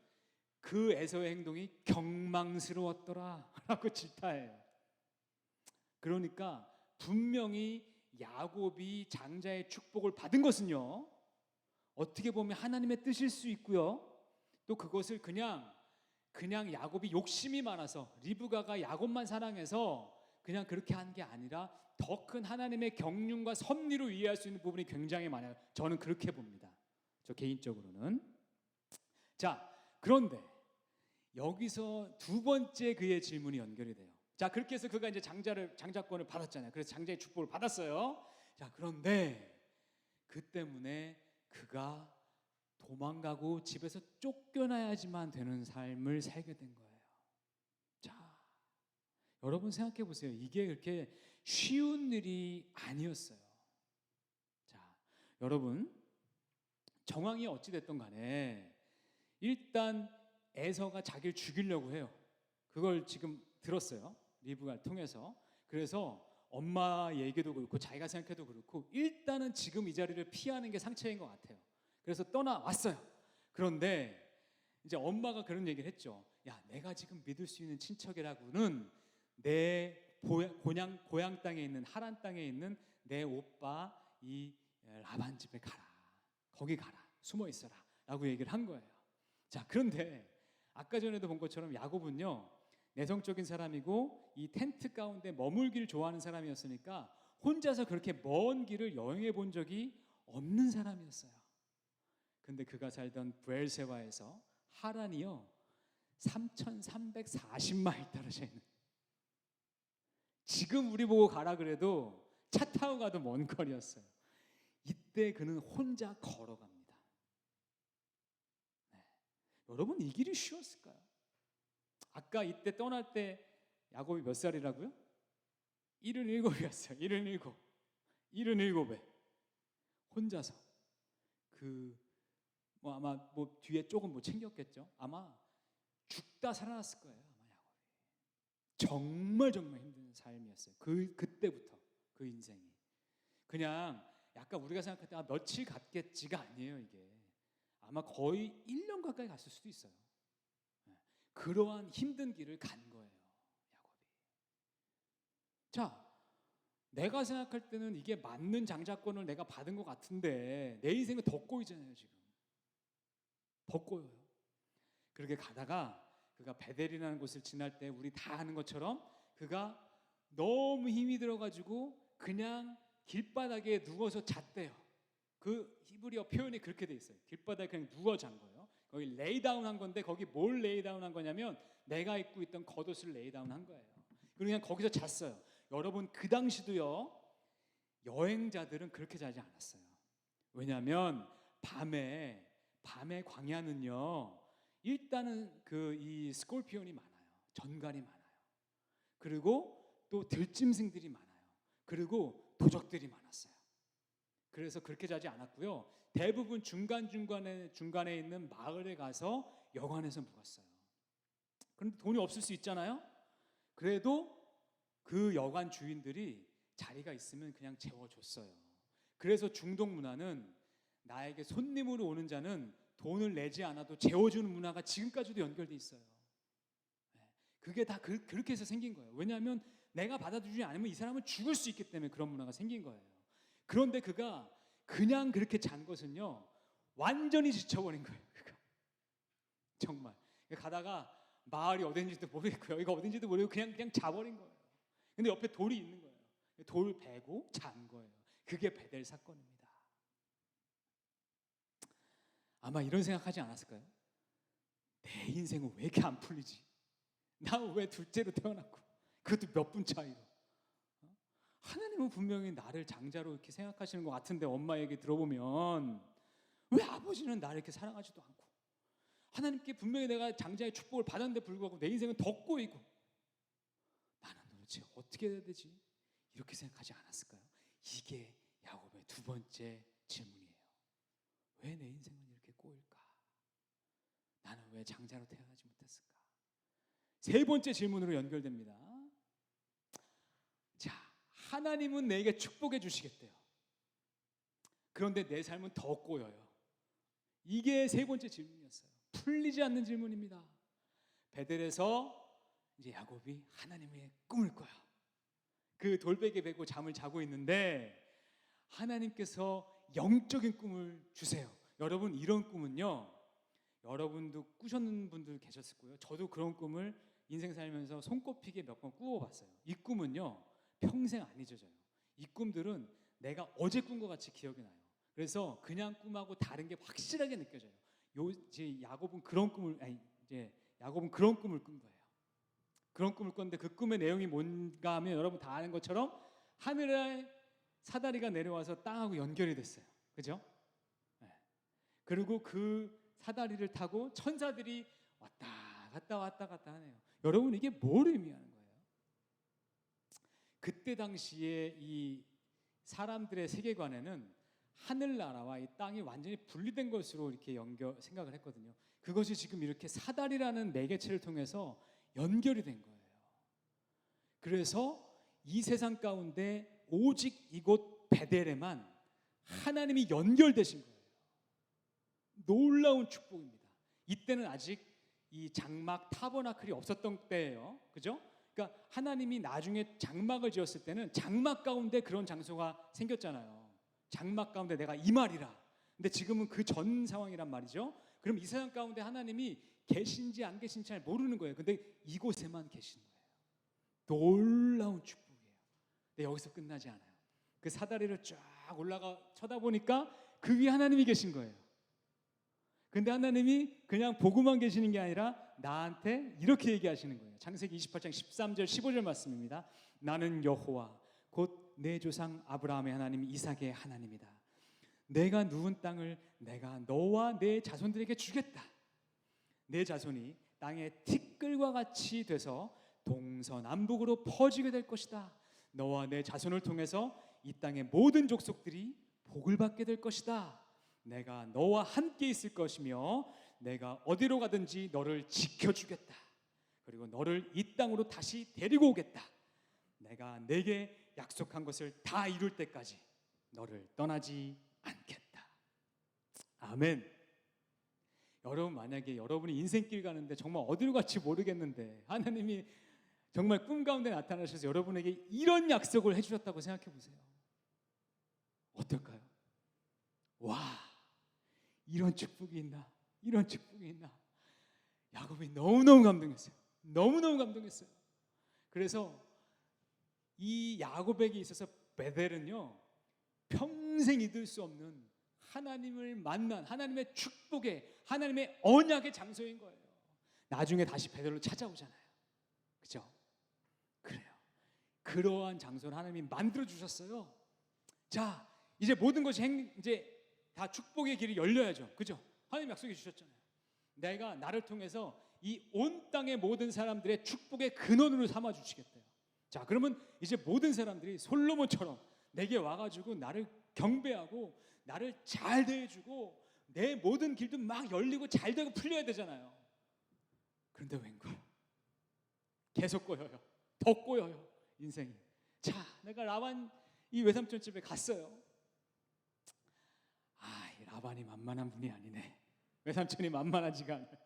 그 에서의 행동이 경망스러웠더라 라고 질타해요. 그러니까 분명히 야곱이 장자의 축복을 받은 것은요, 어떻게 보면 하나님의 뜻일 수 있고요, 또 그것을 그냥 야곱이 욕심이 많아서 리브가가 야곱만 사랑해서 그냥 그렇게 한 게 아니라 더 큰 하나님의 경륜과 섭리로 이해할 수 있는 부분이 굉장히 많아요. 저는 그렇게 봅니다. 저 개인적으로는. 자, 그런데 여기서 두 번째 그의 질문이 연결이 돼요. 자, 그렇게 해서 그가 이제 장자권을 받았잖아요. 그래서 장자의 축복을 받았어요. 자, 그런데 그 때문에 그가 도망가고 집에서 쫓겨나야지만 되는 삶을 살게 된 거예요. 자, 여러분 생각해 보세요. 이게 그렇게 쉬운 일이 아니었어요. 자, 여러분, 정황이 어찌 됐든 간에 일단 에서가 자기를 죽이려고 해요. 그걸 지금 들었어요. 리브가를 통해서. 그래서 엄마 얘기도 그렇고 자기가 생각해도 그렇고 일단은 지금 이 자리를 피하는 게 상책인 것 같아요. 그래서 떠나왔어요. 그런데 이제 엄마가 그런 얘기를 했죠. 야, 내가 지금 믿을 수 있는 친척이라고는 내 고향 땅에 있는 하란 땅에 있는 내 오빠 이 라반 집에 가라. 거기 가라. 숨어 있어라. 라고 얘기를 한 거예요. 자, 그런데 아까 전에도 본 것처럼 야곱은요, 내성적인 사람이고 이 텐트 가운데 머물기를 좋아하는 사람이었으니까 혼자서 그렇게 먼 길을 여행해 본 적이 없는 사람이었어요. 근데 그가 살던 브엘세바에서 하란이요 3,340마일 떨어져 있는, 지금 우리 보고 가라 그래도 차 타고 가도 먼 거리였어요. 이때 그는 혼자 걸어갑니다. 네. 여러분, 이 길이 쉬웠을까요? 아까 이때 떠날 때 야곱이 몇 살이라고요? 77이었어요. 77에 혼자서 아마 뒤에 조금 챙겼겠죠. 아마 죽다 살아났을 거예요. 아마 야곱이 정말 힘든 삶이었어요. 그때부터. 그 인생이. 그냥 약간 우리가 생각할 때 며칠 갔겠지가 아니에요. 이게 아마 거의 1년 가까이 갔을 수도 있어요. 그러한 힘든 길을 간 거예요, 야곱이. 자, 내가 생각할 때는 이게 맞는 장자권을 내가 받은 것 같은데 내 인생은 더 꼬이잖아요. 지금 더 꼬여요. 그렇게 가다가 그가 베델이라는 곳을 지날 때 우리 다 아는 것처럼 그가 너무 힘이 들어가지고 그냥 길바닥에 누워서 잤대요. 그 히브리어 표현이 그렇게 돼 있어요. 길바닥에 그냥 누워 잔 거예요. 거기 레이다운 한 건데 거기 뭘 레이다운 한 거냐면 내가 입고 있던 겉옷을 레이다운 한 거예요. 그냥 거기서 잤어요. 여러분 그 당시도요, 여행자들은 그렇게 자지 않았어요. 왜냐하면 밤에 광야는요 일단은 그 이 스콜피온이 많아요. 전갈이 많아요. 그리고 또 들짐승들이 많아요. 그리고 도적들이 많았어요. 그래서 그렇게 자지 않았고요. 대부분 중간에 있는 마을에 가서 여관에서 묵었어요. 그런데 돈이 없을 수 있잖아요. 그래도 그 여관 주인들이 자리가 있으면 그냥 재워줬어요. 그래서 중동 문화는 나에게 손님으로 오는 자는 돈을 내지 않아도 재워주는 문화가 지금까지도 연결돼 있어요. 그게 다 그렇게 해서 생긴 거예요. 왜냐하면 내가 받아주지 않으면 이 사람은 죽을 수 있기 때문에 그런 문화가 생긴 거예요. 그런데 그가 그냥 그렇게 잔 것은요 완전히 지쳐버린 거예요. 그가 정말 가다가 마을이 어딘지도 모르겠고 여기가 어딘지도 모르고 그냥 자버린 거예요. 근데 옆에 돌이 있는 거예요. 돌 베고 잔 거예요. 그게 베델 사건입니다. 아마 이런 생각하지 않았을까요? 내 인생은 왜 이렇게 안 풀리지? 나 왜 둘째로 태어났고 그것도 몇 분 차이로. 하나님은 분명히 나를 장자로 이렇게 생각하시는 것 같은데 엄마 얘기 들어보면 왜 아버지는 나를 이렇게 사랑하지도 않고 하나님께 분명히 내가 장자의 축복을 받았는데 불구하고 내 인생은 더 꼬이고 나는 도대체 어떻게 해야 되지? 이렇게 생각하지 않았을까요? 이게 야곱의 두 번째 질문이에요. 왜 내 인생은 이렇게 꼬일까? 나는 왜 장자로 태어나지 못했을까? 세 번째 질문으로 연결됩니다. 자, 하나님은 내게 축복해 주시겠대요. 그런데 내 삶은 더 꼬여요. 이게 세 번째 질문이었어요. 풀리지 않는 질문입니다. 베델에서 이제 야곱이 하나님의 꿈을 꿔요. 그 돌베개 베고 잠을 자고 있는데 하나님께서 영적인 꿈을 주세요. 여러분 이런 꿈은요, 여러분도 꾸셨는 분들 계셨을 거예요. 저도 그런 꿈을 인생 살면서 손꼽히게 몇 번 꾸어봤어요. 이 꿈은요 평생 안 잊어져요. 이 꿈들은 내가 어제 꾼 것 같이 기억이 나요. 그래서 그냥 꿈하고 다른 게 확실하게 느껴져요. 야곱은 그런 꿈을 꾼 거예요. 그런 꿈을 꿨는데 그 꿈의 내용이 뭔가 하면 여러분 다 아는 것처럼 하늘에 사다리가 내려와서 땅하고 연결이 됐어요. 그죠? 네. 그리고 그 사다리를 타고 천사들이 왔다 갔다 하네요. 여러분 이게 뭘 의미하는 거예요? 그때 당시에 이 사람들의 세계관에는 하늘나라와 이 땅이 완전히 분리된 것으로 이렇게 생각을 했거든요. 그것이 지금 이렇게 사다리라는 매개체를 통해서 연결이 된 거예요. 그래서 이 세상 가운데 오직 이곳 베델에만 하나님이 연결되신 거예요. 놀라운 축복입니다. 이때는 아직 이 장막 타버나클이 없었던 때예요. 그죠? 그러니까 하나님이 나중에 장막을 지었을 때는 장막 가운데 그런 장소가 생겼잖아요. 장막 가운데 내가 이 말이라. 근데 지금은 그 전 상황이란 말이죠. 그럼 이 세상 가운데 하나님이 계신지 안 계신지 잘 모르는 거예요. 근데 이곳에만 계신 거예요. 놀라운 축복이에요. 근데 여기서 끝나지 않아요. 그 사다리를 쫙 올라가 쳐다보니까 그 위에 하나님이 계신 거예요. 근데 하나님이 그냥 보고만 계시는 게 아니라 나한테 이렇게 얘기하시는 거예요. 창세기 28장 13절 15절 말씀입니다. 나는 여호와 곧 내 조상 아브라함의 하나님 이삭의 하나님이다. 내가 누운 땅을 내가 너와 내 자손들에게 주겠다. 내 자손이 땅의 티끌과 같이 돼서 동서남북으로 퍼지게 될 것이다. 너와 내 자손을 통해서 이 땅의 모든 족속들이 복을 받게 될 것이다. 내가 너와 함께 있을 것이며 내가 어디로 가든지 너를 지켜주겠다. 그리고 너를 이 땅으로 다시 데리고 오겠다. 내가 내게 약속한 것을 다 이룰 때까지 너를 떠나지 않겠다. 아멘. 여러분, 만약에 여러분이 인생길 가는데 정말 어디로 갈지 모르겠는데 하나님이 정말 꿈 가운데 나타나셔서 여러분에게 이런 약속을 해주셨다고 생각해 보세요. 어떨까요? 와, 이런 축복이 있나? 이런 축복이 있나? 야곱이 너무너무 감동했어요. 너무너무 감동했어요. 그래서 이 야곱에게 있어서 베델은요, 평생 잊을 수 없는 하나님을 만난 하나님의 축복의, 하나님의 언약의 장소인 거예요. 나중에 다시 베델로 찾아오잖아요. 그죠? 그래요. 그러한 장소를 하나님이 만들어 주셨어요. 자, 이제 모든 것이 이제 다 축복의 길이 열려야죠. 그죠? 하나님 약속해 주셨잖아요. 내가 나를 통해서 이 온 땅의 모든 사람들의 축복의 근원으로 삼아 주시겠대요. 자, 그러면 이제 모든 사람들이 솔로몬처럼 내게 와가지고 나를 경배하고 나를 잘 대해주고 내 모든 길도 막 열리고 잘 되고 풀려야 되잖아요. 그런데 웬걸 계속 꼬여요. 더 꼬여요, 인생이. 자, 내가 라반 이 외삼촌 집에 갔어요. 아, 이 라반이 만만한 분이 아니네. 외삼촌이 만만하지가 않아요.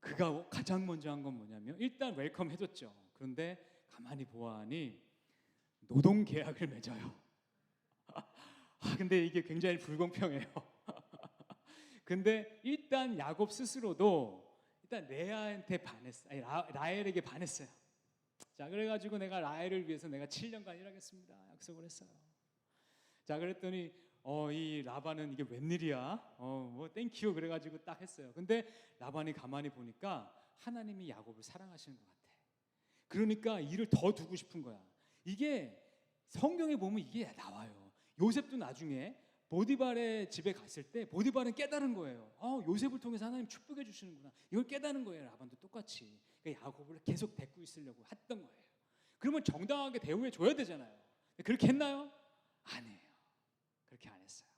그가 가장 먼저 한 건 뭐냐면 일단 웰컴 해줬죠. 그런데 가만히 보아하니 노동 계약을 맺어요. 근데 이게 굉장히 불공평해요. 근데 일단 야곱 스스로도 일단 레아한테 반했어요. 아니, 라헬에게 반했어요. 자, 그래가지고 내가 라헬을 위해서 내가 7년간 일하겠습니다 약속을 했어요. 자, 그랬더니 이 라반은 이게 웬일이야? 뭐 땡큐 그래가지고 딱 했어요. 근데 라반이 가만히 보니까 하나님이 야곱을 사랑하시는 것 같아. 그러니까 일을 더 두고 싶은 거야. 이게 성경에 보면 이게 나와요. 요셉도 나중에 보디발의 집에 갔을 때 보디발은 깨달은 거예요. 요셉을 통해서 하나님 축복해 주시는구나. 이걸 깨달은 거예요. 라반도 똑같이. 그러니까 야곱을 계속 데리고 있으려고 했던 거예요. 그러면 정당하게 대우해 줘야 되잖아요. 그렇게 했나요? 아니에요. 그렇게 안 했어요.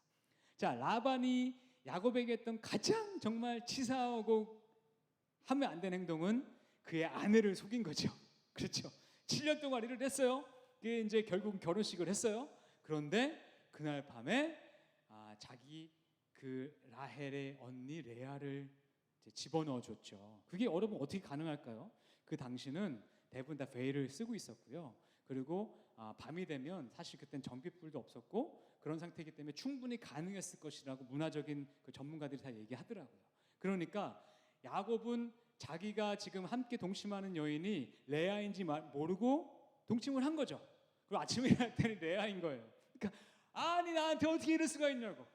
자, 라반이 야곱에게 했던 가장 정말 치사하고 하면 안 되는 행동은 그의 아내를 속인 거죠. 그렇죠. 7년 동안 일을 했어요. 그게 이제 결국 결혼식을 했어요. 그런데 그날 밤에 자기 그 라헬의 언니 레아를 집어넣어 줬죠. 그게 여러분 어떻게 가능할까요? 그 당시는 대부분 다 베일을 쓰고 있었고요. 그리고 밤이 되면 사실 그땐 전기불도 없었고 그런 상태이기 때문에 충분히 가능했을 것이라고 문화적인 그 전문가들이 다 얘기하더라고요. 그러니까 야곱은 자기가 지금 함께 동침하는 여인이 레아인지 모르고 동침을 한 거죠. 그리고 아침에 일어났더니 레아인 거예요. 그러니까 아니 나한테 어떻게 이럴 수가 있냐고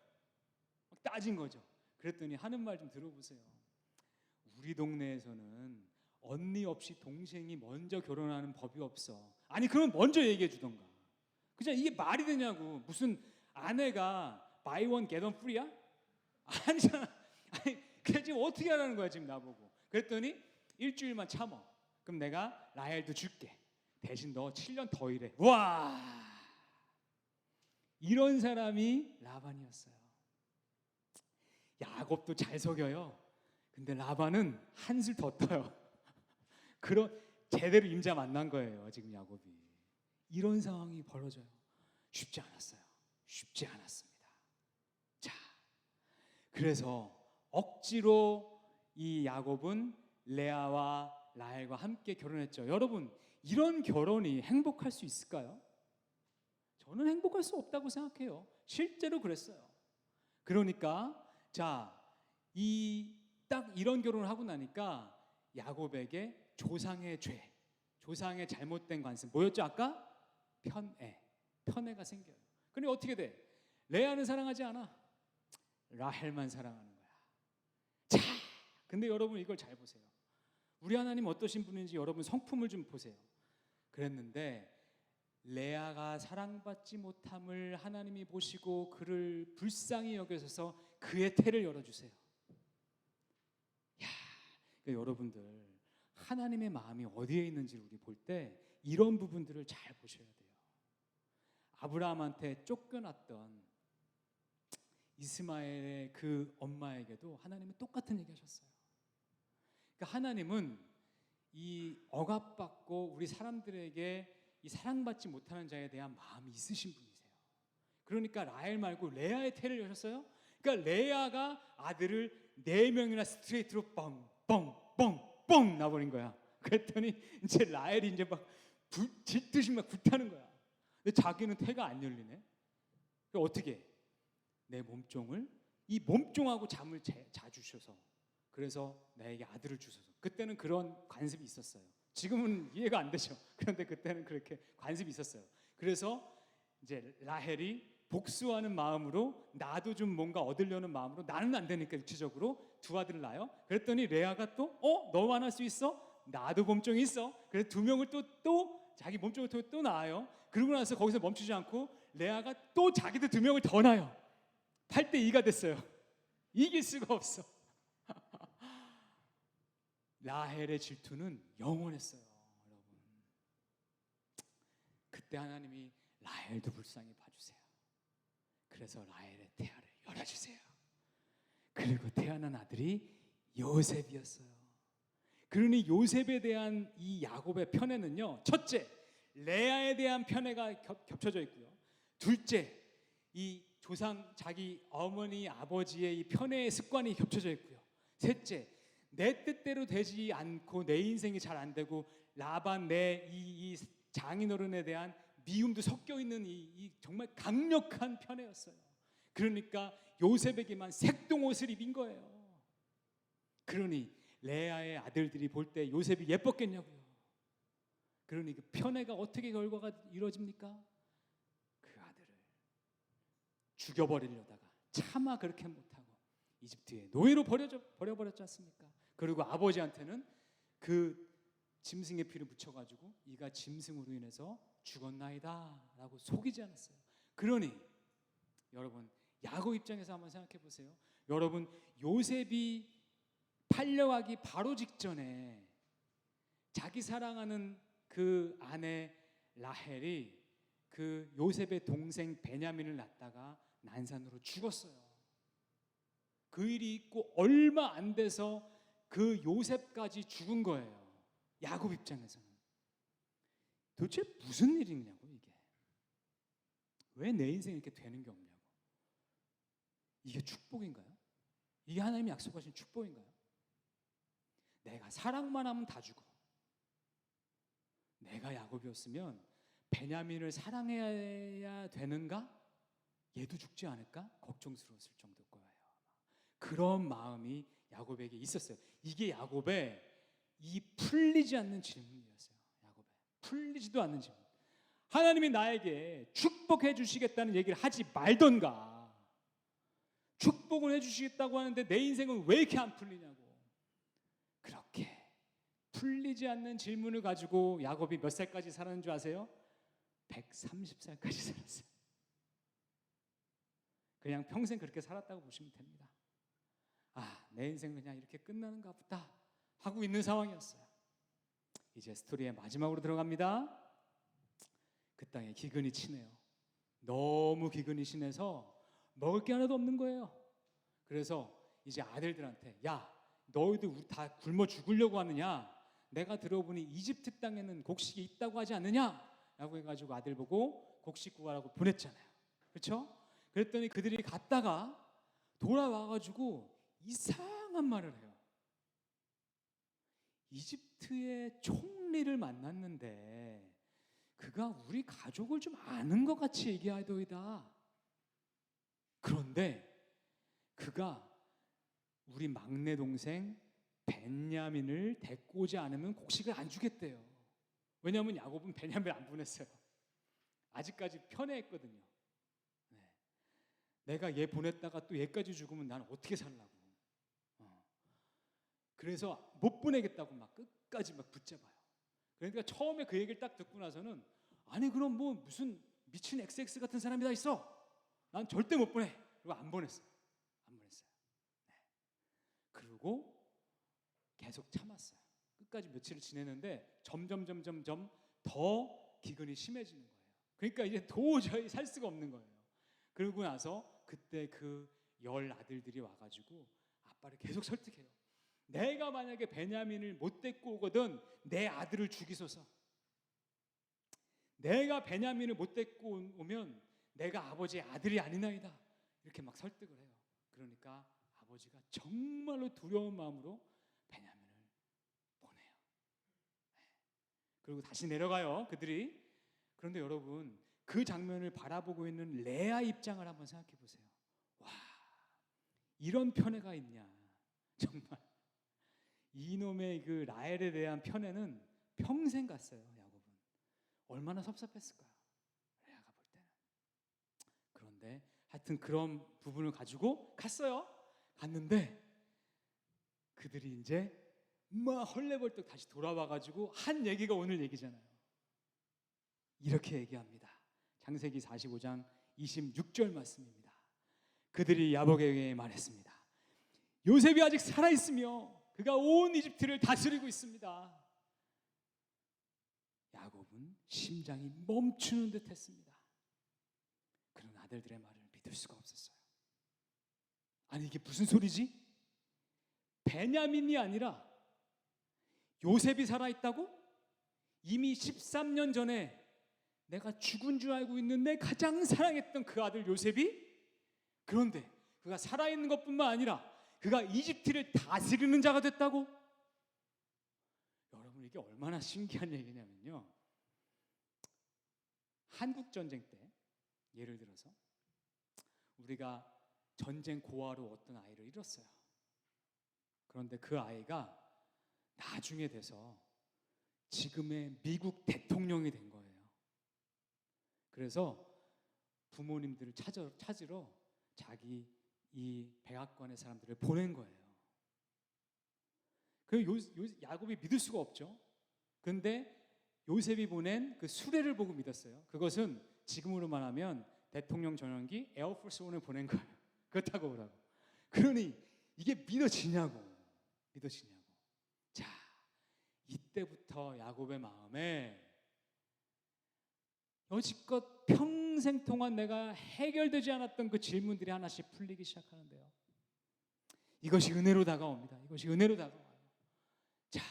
막 따진 거죠. 그랬더니 하는 말 좀 들어보세요. 우리 동네에서는 언니 없이 동생이 먼저 결혼하는 법이 없어. 아니 그럼 먼저 얘기해 주던가. 그죠? 이게 말이 되냐고. 무슨 아내가 buy one get one free야? 아니잖아. 아니 그래 지금 어떻게 하라는 거야 지금 나보고. 그랬더니 일주일만 참어. 그럼 내가 라헬도 줄게. 대신 너 7년 더 일해. 와, 이런 사람이 라반이었어요. 야곱도 잘 속여요. 근데 라반은 한술 더 떠요. 그런 제대로 임자 만난 거예요 지금 야곱이. 이런 상황이 벌어져요. 쉽지 않았어요. 쉽지 않았습니다. 자, 그래서 억지로 이 야곱은 레아와 라헬과 함께 결혼했죠. 여러분, 이런 결혼이 행복할 수 있을까요? 저는 행복할 수 없다고 생각해요. 실제로 그랬어요. 그러니까 자, 딱 이런 결혼을 하고 나니까 야곱에게 조상의 죄, 조상의 잘못된 관습 뭐였죠 아까? 편애가 생겨요. 그런데 어떻게 돼? 레아는 사랑하지 않아. 라헬만 사랑하는 거야. 자, 근데 여러분 이걸 잘 보세요. 우리 하나님 어떠신 분인지 여러분 성품을 좀 보세요. 그랬는데 레아가 사랑받지 못함을 하나님이 보시고 그를 불쌍히 여겨서 그의 태를 열어주세요. 그러니까 여러분들 하나님의 마음이 어디에 있는지를 우리 볼 때 이런 부분들을 잘 보셔야 돼요. 아브라함한테 쫓겨났던 이스마엘의 그 엄마에게도 하나님은 똑같은 얘기 하셨어요. 그러니까 하나님은 이 억압받고 우리 사람들에게 이 사랑받지 못하는 자에 대한 마음이 있으신 분이세요. 그러니까 라헬 말고 레아의 태를 여셨어요. 그러니까 레아가 아들을 4명이나 스트레이트로 뻥뻥뻥뻥 나버린 거야. 그랬더니 이제 라헬이 이제 막 질듯이 막 불타는 거야. 근데 자기는 태가 안 열리네. 그러니까 어떻게 해? 내 몸종을 이 몸종하고 잠을 자주셔서 그래서 나에게 아들을 주소서. 그때는 그런 관습이 있었어요. 지금은 이해가 안 되죠. 그런데 그때는 그렇게 관습이 있었어요. 그래서 이제 라헬이 복수하는 마음으로 나도 좀 뭔가 얻으려는 마음으로 나는 안 되니까 육체적으로 2 아들을 낳아요. 그랬더니 레아가 또 너만 할 수 있어? 나도 몸종이 있어. 그래서 2명을 또 자기 몸종을 또 낳아요. 그러고 나서 거기서 멈추지 않고 레아가 또 자기들 2명을 더 낳아요. 8대 2가 됐어요. 이길 수가 없어. 라헬의 질투는 영원했어요, 여러분. 그때 하나님이 라헬도 불쌍히 봐주세요. 그래서 라헬의 태아를 열어주세요. 그리고 태어난 아들이 요셉이었어요. 그러니 요셉에 대한 이 야곱의 편애는요, 첫째, 레아에 대한 편애가 겹쳐져 있고요. 둘째, 이 조상 자기 어머니 아버지의 이 편애의 습관이 겹쳐져 있고요. 셋째, 내 뜻대로 되지 않고 내 인생이 잘 안 되고 라반 내 이 장인어른에 대한 미움도 섞여 있는 이 정말 강력한 편애였어요. 그러니까 요셉에게만 색동옷을 입힌 거예요. 그러니 레아의 아들들이 볼 때 요셉이 예뻤겠냐고요. 그러니 그 편애가 어떻게 결과가 이루어집니까? 그 아들을 죽여버리려다가 차마 그렇게 못하고 이집트의 노예로 버려버렸지 않습니까? 그리고 아버지한테는 그 짐승의 피를 묻혀가지고 이가 짐승으로 인해서 죽었나이다 라고 속이지 않았어요. 그러니 여러분 야곱 입장에서 한번 생각해 보세요. 여러분 요셉이 팔려가기 바로 직전에 자기 사랑하는 그 아내 라헬이 그 요셉의 동생 베냐민을 낳다가 난산으로 죽었어요. 그 일이 있고 얼마 안 돼서 그 요셉까지 죽은 거예요. 야곱 입장에서는 도대체 무슨 일이냐고. 이게 왜 내 인생에 이렇게 되는 게 없냐고. 이게 축복인가요? 이게 하나님이 약속하신 축복인가요? 내가 사랑만 하면 다 죽어. 내가 야곱이었으면 베냐민을 사랑해야 되는가? 얘도 죽지 않을까? 걱정스러웠을 정도일 거예요. 그런 마음이 야곱에게 있었어요. 이게 야곱의 이 풀리지 않는 질문이었어요. 야곱의 풀리지도 않는 질문. 하나님이 나에게 축복해 주시겠다는 얘기를 하지 말던가. 축복을 해 주시겠다고 하는데 내 인생은 왜 이렇게 안 풀리냐고. 그렇게 풀리지 않는 질문을 가지고 야곱이 몇 살까지 살았는 줄 아세요? 130살까지 살았어요. 그냥 평생 그렇게 살았다고 보시면 됩니다. 내 인생은 그냥 이렇게 끝나는가 보다 하고 있는 상황이었어요. 이제 스토리의 마지막으로 들어갑니다. 그 땅에 기근이 치네요. 너무 기근이 심해서 먹을 게 하나도 없는 거예요. 그래서 이제 아들들한테 야, 너희들 우리 다 굶어 죽으려고 하느냐? 내가 들어보니 이집트 땅에는 곡식이 있다고 하지 않느냐? 라고 해가지고 아들 보고 곡식 구하라고 보냈잖아요. 그렇죠? 그랬더니 그들이 갔다가 돌아와가지고 이상한 말을 해요. 이집트의 총리를 만났는데 그가 우리 가족을 좀 아는 것 같이 얘기하더이다. 그런데 그가 우리 막내 동생 벤야민을 데리고 오지 않으면 곡식을 안 주겠대요. 왜냐하면 야곱은 벤야민을 안 보냈어요. 아직까지 편애했거든요. 내가 얘 보냈다가 또 얘까지 죽으면 나는 어떻게 살라고. 그래서 못 보내겠다고 막 끝까지 막 붙잡아요. 그러니까 처음에 그 얘기를 딱 듣고 나서는 아니 그럼 뭐 무슨 미친 XX 같은 사람이 다 있어? 난 절대 못 보내. 그리고 안 보냈어요. 그리고 계속 참았어요. 끝까지 며칠을 지내는데 점점 더 기근이 심해지는 거예요. 그러니까 이제 도저히 살 수가 없는 거예요. 그러고 나서 그때 그 10 아들들이 와가지고 아빠를 계속 설득해요. 내가 만약에 베냐민을 못 데리고 오거든 내 아들을 죽이소서. 내가 베냐민을 못 데리고 오면 내가 아버지의 아들이 아니나이다. 이렇게 막 설득을 해요. 그러니까 아버지가 정말로 두려운 마음으로 베냐민을 보내요. 그리고 다시 내려가요, 그들이. 그런데 여러분, 그 장면을 바라보고 있는 레아 입장을 한번 생각해 보세요. 와, 이런 편애가 있냐. 정말 이놈의 그 라헬에 대한 편애는 평생 갔어요. 야곱은 얼마나 섭섭했을까요? 레아가 볼 때는. 그런데 하여튼 그런 부분을 가지고 갔어요. 갔는데 그들이 이제 막 헐레벌떡 다시 돌아와가지고 한 얘기가 오늘 얘기잖아요. 이렇게 얘기합니다. 창세기 45장 26절 말씀입니다. 그들이 야곱에게 말했습니다. 요셉이 아직 살아있으며 그가 온 이집트를 다스리고 있습니다. 야곱은 심장이 멈추는 듯 했습니다. 그런 아들들의 말을 믿을 수가 없었어요. 아니 이게 무슨 소리지? 베냐민이 아니라 요셉이 살아있다고? 이미 13년 전에 내가 죽은 줄 알고 있는 내 가장 사랑했던 그 아들 요셉이? 그런데 그가 살아있는 것뿐만 아니라 그가 이집트를 다스리는 자가 됐다고? 여러분 이게 얼마나 신기한 얘기냐면요, 한국전쟁 때 예를 들어서 우리가 전쟁 고아로 어떤 아이를 잃었어요. 그런데 그 아이가 나중에 돼서 지금의 미국 대통령이 된 거예요. 그래서 부모님들을 찾으러 자기 이 백악관의 사람들을 보낸 거예요. 그 야곱이 믿을 수가 없죠. 그런데 요셉이 보낸 그 수레를 보고 믿었어요. 그것은 지금으로 말하면 대통령 전용기 에어포스 1을 보낸 거예요. 그렇다고 보라고. 그러니 이게 믿어지냐고. 자, 이때부터 야곱의 마음에 여지껏 평생 동안 내가 해결되지 않았던 그 질문들이 하나씩 풀리기 시작하는데요. 이것이 은혜로 다가옵니다. 이것이 은혜로 다가와요. 자,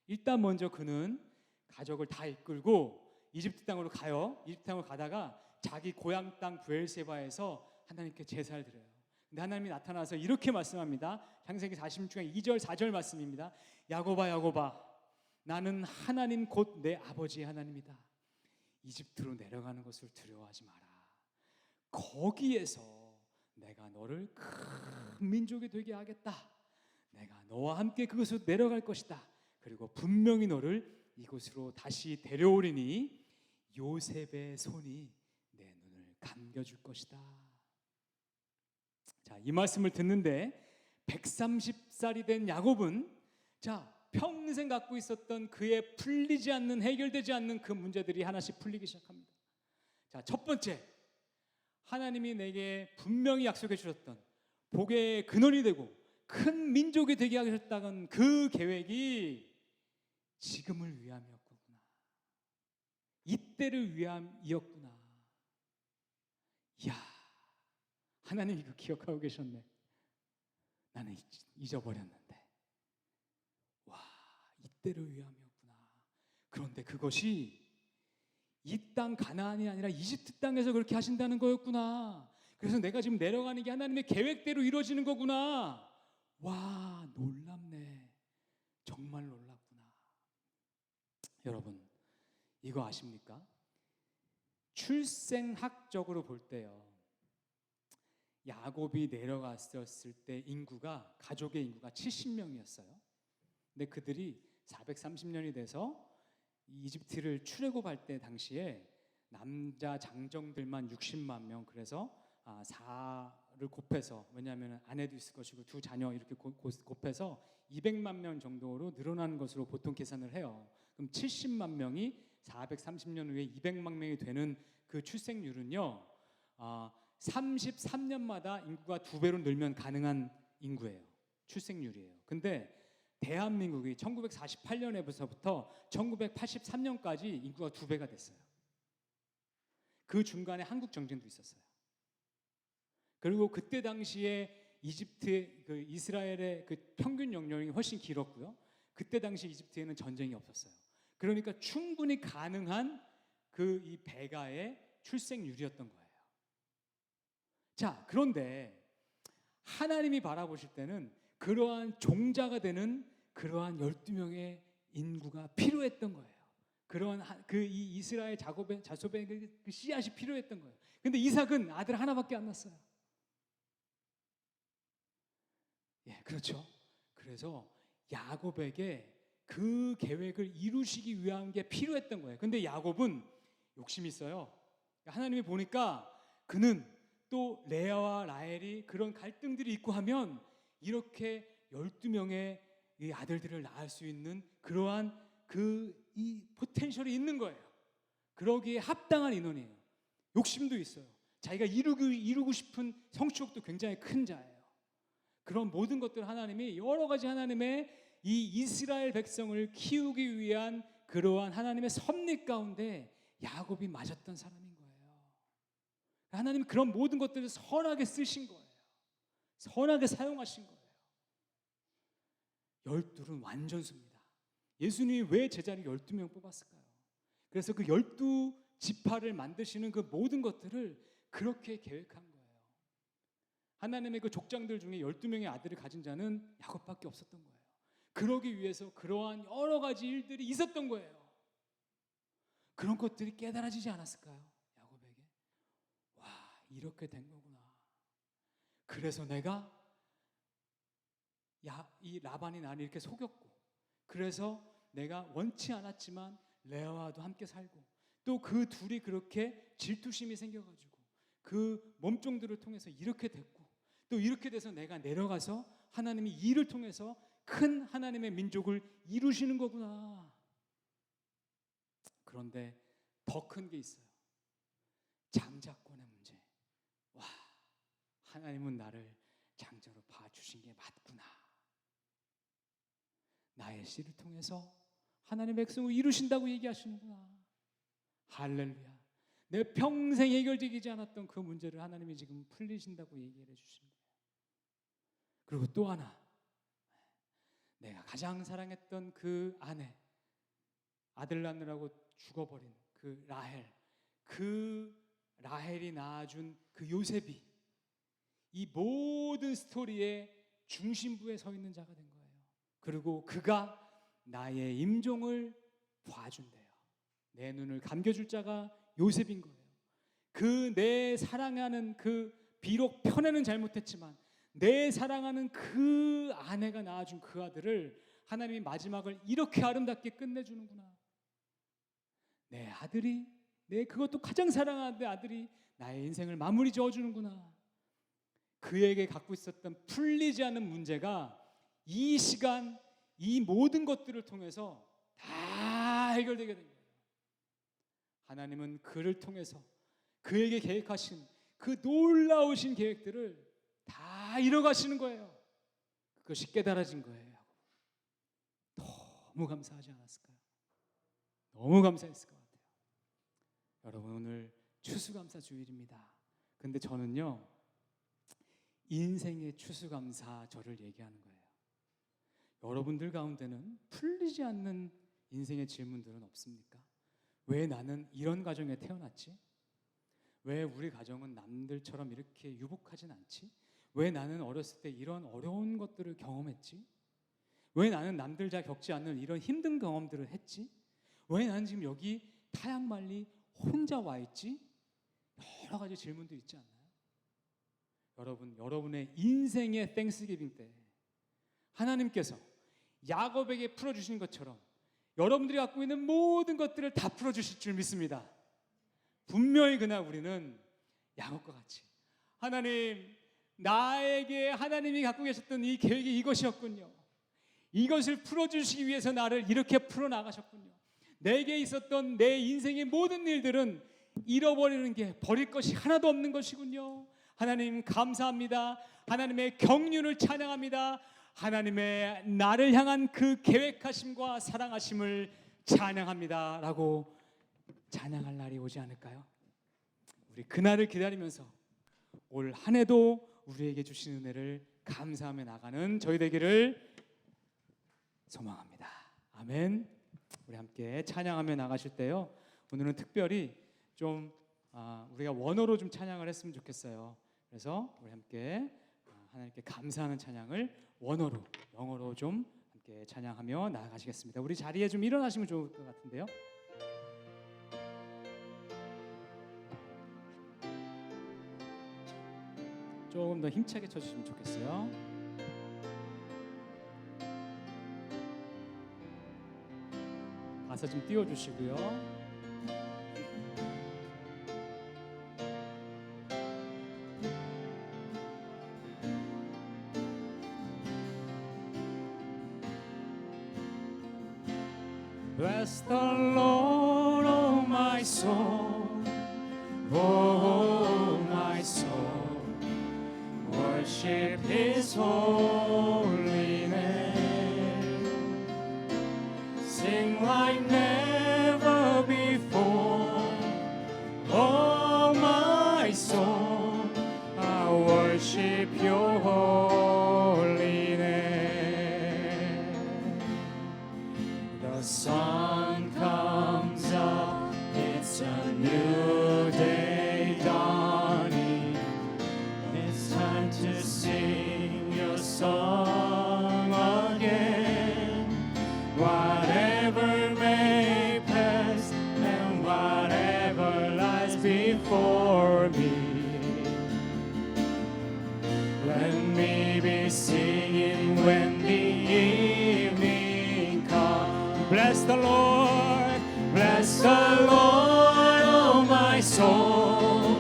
일단 먼저 그는 가족을 다 이끌고 이집트 땅으로 가요. 이집트 땅으로 가다가 자기 고향 땅 브엘세바에서 하나님께 제사를 드려요. 근데 하나님이 나타나서 이렇게 말씀합니다. 창세기 46장 2절 4절 말씀입니다. 야곱아 야곱아, 나는 하나님 곧 내 아버지의 하나님이다. 이집트로 내려가는 것을 두려워하지 마라. 거기에서 내가 너를 큰 민족이 되게 하겠다. 내가 너와 함께 그곳으로 내려갈 것이다. 그리고 분명히 너를 이곳으로 다시 데려오리니 요셉의 손이 내 눈을 감겨줄 것이다. 자, 이 말씀을 듣는데 130살이 된 야곱은 평생 갖고 있었던 그의 풀리지 않는, 해결되지 않는 그 문제들이 하나씩 풀리기 시작합니다. 자, 첫 번째, 하나님이 내게 분명히 약속해 주셨던 복의 근원이 되고 큰 민족이 되게 하셨다는 그 계획이 지금을 위함이었구나. 이때를 위함이었구나. 이야, 하나님이 그 기억하고 계셨네. 나는 잊어버렸는데. 이때를 위함이었구나. 그런데 그것이 이 땅 가나안이 아니라 이집트 땅에서 그렇게 하신다는 거였구나. 그래서 내가 지금 내려가는 게 하나님의 계획대로 이루어지는 거구나. 와, 놀랍네. 정말 놀랍구나. 여러분, 이거 아십니까? 출생학적으로 볼 때요, 야곱이 내려갔었을 때 인구가, 가족의 인구가 70명이었어요. 근데 그들이 430년이 돼서 이집트를 출애굽할 때 당시에 남자 장정들만 60만 명, 그래서 4를 곱해서, 왜냐하면 아내도 있을 것이고 두 자녀 이렇게 곱해서 200만 명 정도로 늘어나는 것으로 보통 계산을 해요. 그럼 70만 명이 430년 후에 200만 명이 되는 그 출생률은요, 33년마다 인구가 2배로 늘면 가능한 인구예요. 출생률이에요. 근데 대한민국이 1948년에서부터 1983년까지 인구가 2배가 됐어요. 그 중간에 한국 정전도 있었어요. 그리고 그때 당시에 이스라엘의 그 평균 연령이 훨씬 길었고요. 그때 당시 이집트에는 전쟁이 없었어요. 그러니까 충분히 가능한 그 이 베가의 출생률이었던 거예요. 자, 그런데 하나님이 바라보실 때는 그러한 종자가 되는 그러한 12명의 인구가 필요했던 거예요. 그러한 이 이스라엘 자손의 그 씨앗이 필요했던 거예요. 근데 이삭은 아들 하나밖에 안 낳았어요. 예, 그렇죠. 그래서 야곱에게 그 계획을 이루시기 위한 게 필요했던 거예요. 근데 야곱은 욕심이 있어요. 하나님이 보니까 그는 또 레아와 라헬이 그런 갈등들이 있고 하면 이렇게 12명의 이 아들들을 낳을 수 있는 그러한 이 포텐셜이 있는 거예요. 그러기에 합당한 인원이에요. 욕심도 있어요. 자기가 이루고 싶은 성취욕도 굉장히 큰 자예요. 그런 모든 것들 하나님이 여러 가지 하나님의 이 이스라엘 백성을 키우기 위한 그러한 하나님의 섭리 가운데 야곱이 맞았던 사람인 거예요. 하나님이 그런 모든 것들을 선하게 쓰신 거예요. 선하게 사용하신 거예요. 12는 완전수입니다. 예수님이 왜 제자를 12명 뽑았을까요? 그래서 그 12지파를 만드시는 그 모든 것들을 그렇게 계획한 거예요. 하나님의 그 족장들 중에 12명의 아들을 가진 자는 야곱밖에 없었던 거예요. 그러기 위해서 그러한 여러 가지 일들이 있었던 거예요. 그런 것들이 깨달아지지 않았을까요? 야곱에게. 와, 이렇게 된 거구나. 그래서 내가 이 라반이 나를 이렇게 속였고, 그래서 내가 원치 않았지만 레아와도 함께 살고, 또 그 둘이 그렇게 질투심이 생겨가지고 그 몸종들을 통해서 이렇게 됐고, 또 이렇게 돼서 내가 내려가서 하나님이 이를 통해서 큰 하나님의 민족을 이루시는 거구나. 그런데 더 큰 게 있어요. 장자권의 문제. 와, 하나님은 나를 장자로 봐주신 게 맞구나. 나의 씨를 통해서 하나님의 백성을 이루신다고 얘기하시는구나. 할렐루야. 내 평생 해결되지 않았던 그 문제를 하나님이 지금 풀리신다고 얘기를 해주시는 거예요. 그리고 또 하나, 내가 가장 사랑했던 그 아내, 아들 낳느라고 죽어버린 그 라헬, 그 라헬이 낳아준 그 요셉이 이 모든 스토리의 중심부에 서 있는 자가 된 거예요. 그리고 그가 나의 임종을 봐준대요. 내 눈을 감겨줄 자가 요셉인 거예요. 그 내 사랑하는 그 비록 편애는 잘못했지만 내 사랑하는 그 아내가 낳아준 그 아들을 하나님이 마지막을 이렇게 아름답게 끝내주는구나. 내 아들이, 내 그것도 가장 사랑하는 내 아들이 나의 인생을 마무리 지어주는구나. 그에게 갖고 있었던 풀리지 않은 문제가 이 시간, 이 모든 것들을 통해서 다 해결되게 된 거예요. 하나님은 그를 통해서 그에게 계획하신 그 놀라우신 계획들을 다 이뤄가시는 거예요. 그것이 깨달아진 거예요. 너무 감사하지 않았을까요? 너무 감사했을 것 같아요. 여러분, 오늘 추수감사 주일입니다. 근데 저는요, 인생의 추수감사절을 얘기하는 거예요. 여러분들 가운데는 풀리지 않는 인생의 질문들은 없습니까? 왜 나는 이런 가정에 태어났지? 왜 우리 가정은 남들처럼 이렇게 유복하진 않지? 왜 나는 어렸을 때 이런 어려운 것들을 경험했지? 왜 나는 남들 잘 겪지 않는 이런 힘든 경험들을 했지? 왜 나는 지금 여기 타양말리 혼자 와 있지? 여러 가지 질문들이 있지 않나요? 여러분, 여러분의 인생의 땡스기빙 때 하나님께서 야곱에게 풀어주신 것처럼 여러분들이 갖고 있는 모든 것들을 다 풀어주실 줄 믿습니다. 분명히 그날 우리는 야곱과 같이 하나님, 나에게 하나님이 갖고 계셨던 이 계획이 이것이었군요. 이것을 풀어주시기 위해서 나를 이렇게 풀어나가셨군요. 내게 있었던 내 인생의 모든 일들은 잃어버리는 게 버릴 것이 하나도 없는 것이군요. 하나님 감사합니다. 하나님의 경륜을 찬양합니다. 하나님의 나를 향한 그 계획하심과 사랑하심을 찬양합니다 라고 찬양할 날이 오지 않을까요? 우리 그날을 기다리면서 올 한 해도 우리에게 주신 은혜를 감사하며 나가는 저희 되기를 소망합니다. 아멘. 우리 함께 찬양하며 나가실 때요, 오늘은 특별히 좀 우리가 원어로 좀 찬양을 했으면 좋겠어요. 그래서 우리 함께 하나님께 감사하는 찬양을 원어로, 영어로 좀 함께 찬양하며 나아가시겠습니다. 우리 자리에 좀 일어나시면 좋을 것 같은데요. 조금 더 힘차게 쳐주시면 좋겠어요. 가사 좀 띄워주시고요. Bless the Lord, oh my soul, oh my soul, worship His holy name, sing like never before, oh my soul, I worship Your holy name. The sun comes up, it's a new day dawning. It's time to sing Your song again. Whatever may pass and whatever lies before me, let me be singing when the evening comes. Bless the Lord, bless the Lord, oh my soul,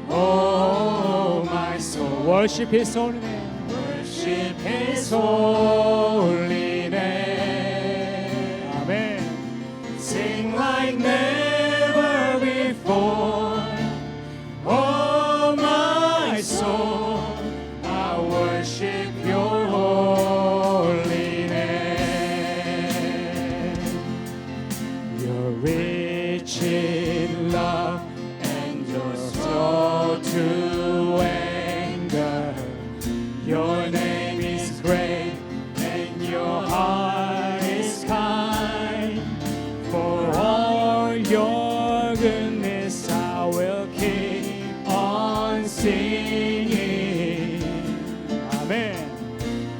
oh my soul. Worship His holy name, worship His holy name. Amen. Sing like never before, oh my soul, I worship Your holy name. You're rich in love and You're slow to anger. Your name is great and Your heart is kind. For all Your goodness I will keep on singing. Amen.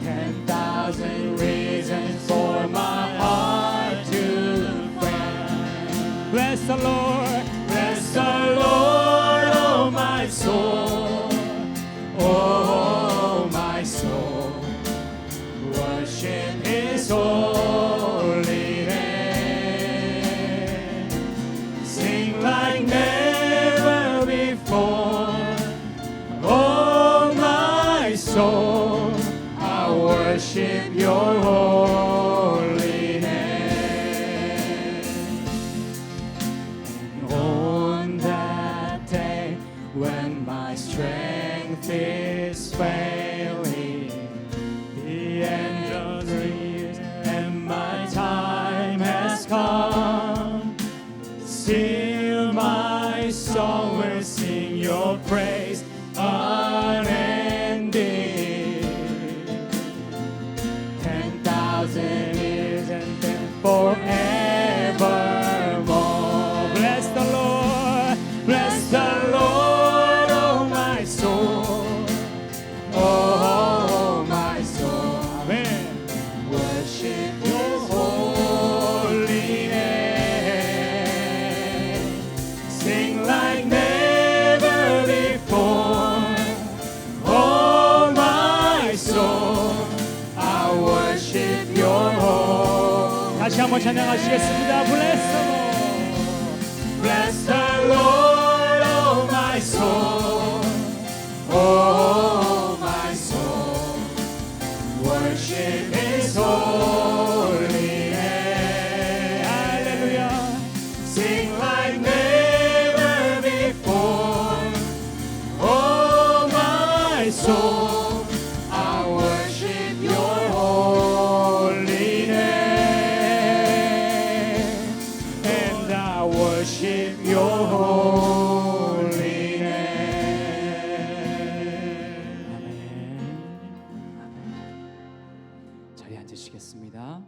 10,000 reasons for my heart to find. Bless the Lord, bless the Lord, oh my soul, oh my soul, worship His holy name. Sing like never before, oh my soul, I worship Your holy name. And on that day when my strength is failing, the end of the years and my time has come, still my song will sing Your praise unending. 10,000 years and then forevermore. Bless the Lord, bless the Lord, oh my soul, oh my soul. Amen. Worship Your holy name. Sing like never before, oh my soul, I worship Your holy. 다시 한번 찬양하시겠습니다. Bless the Lord, bless the Lord, oh my soul, oh my soul, worship His holy name. Hallelujah. Sing like never before, oh my soul, I worship Your holy name, and I worship Your holy name. 아멘. 자리에 앉으시겠습니다.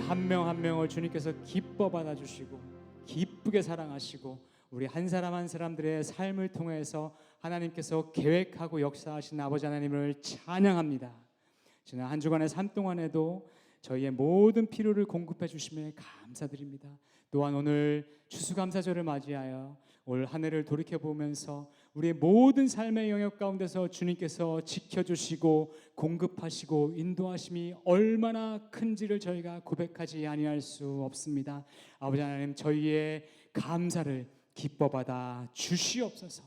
한 명 한 명을 주님께서 기뻐 받아주시고 기쁘게 사랑하시고 우리 한 사람 한 사람들의 삶을 통해서 하나님께서 계획하고 역사하신 아버지 하나님을 찬양합니다. 지난 한 주간의 삶 동안에도 저희의 모든 필요를 공급해 주심에 감사드립니다. 또한 오늘 추수감사절을 맞이하여 올 한 해를 돌이켜보면서 우리의 모든 삶의 영역 가운데서 주님께서 지켜주시고 공급하시고 인도하심이 얼마나 큰지를 저희가 고백하지 아니할 수 없습니다. 아버지 하나님, 저희의 감사를 기뻐받아 주시옵소서.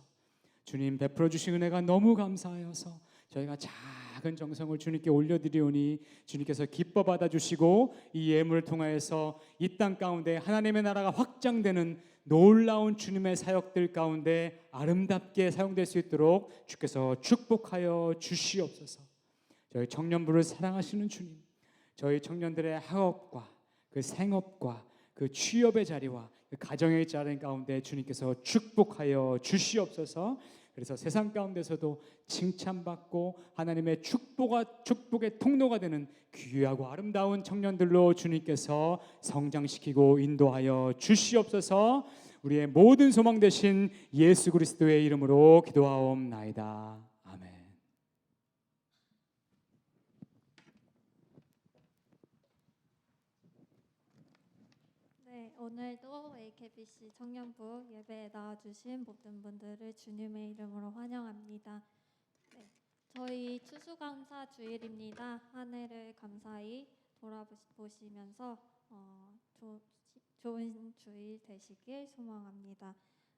주님 베풀어 주신 은혜가 너무 감사하여서 저희가 작은 정성을 주님께 올려드리오니 주님께서 기뻐 받아주시고 이 예물을 통하여서 이 땅 가운데 하나님의 나라가 확장되는 놀라운 주님의 사역들 가운데 아름답게 사용될 수 있도록 주께서 축복하여 주시옵소서. 저희 청년부를 사랑하시는 주님, 저희 청년들의 학업과 그 생업과 그 취업의 자리와 그 가정의 자리 가운데 주님께서 축복하여 주시옵소서. 그래서 세상 가운데서도 칭찬받고 하나님의 축복의 통로가 되는 귀하고 아름다운 청년들로 주님께서 성장시키고 인도하여 주시옵소서. 우리의 모든 소망 되신 예수 그리스도의 이름으로 기도하옵나이다. 아멘. 네, 오늘도 AKBC 청년부 예배에 나와주신 모든 분들을 주님의 이름으로 환영합니다. 네, 저희 추수감사 주일입니다. 한 해를 감사히 돌아보시면서 좋은 주일 되시길 소망합니다.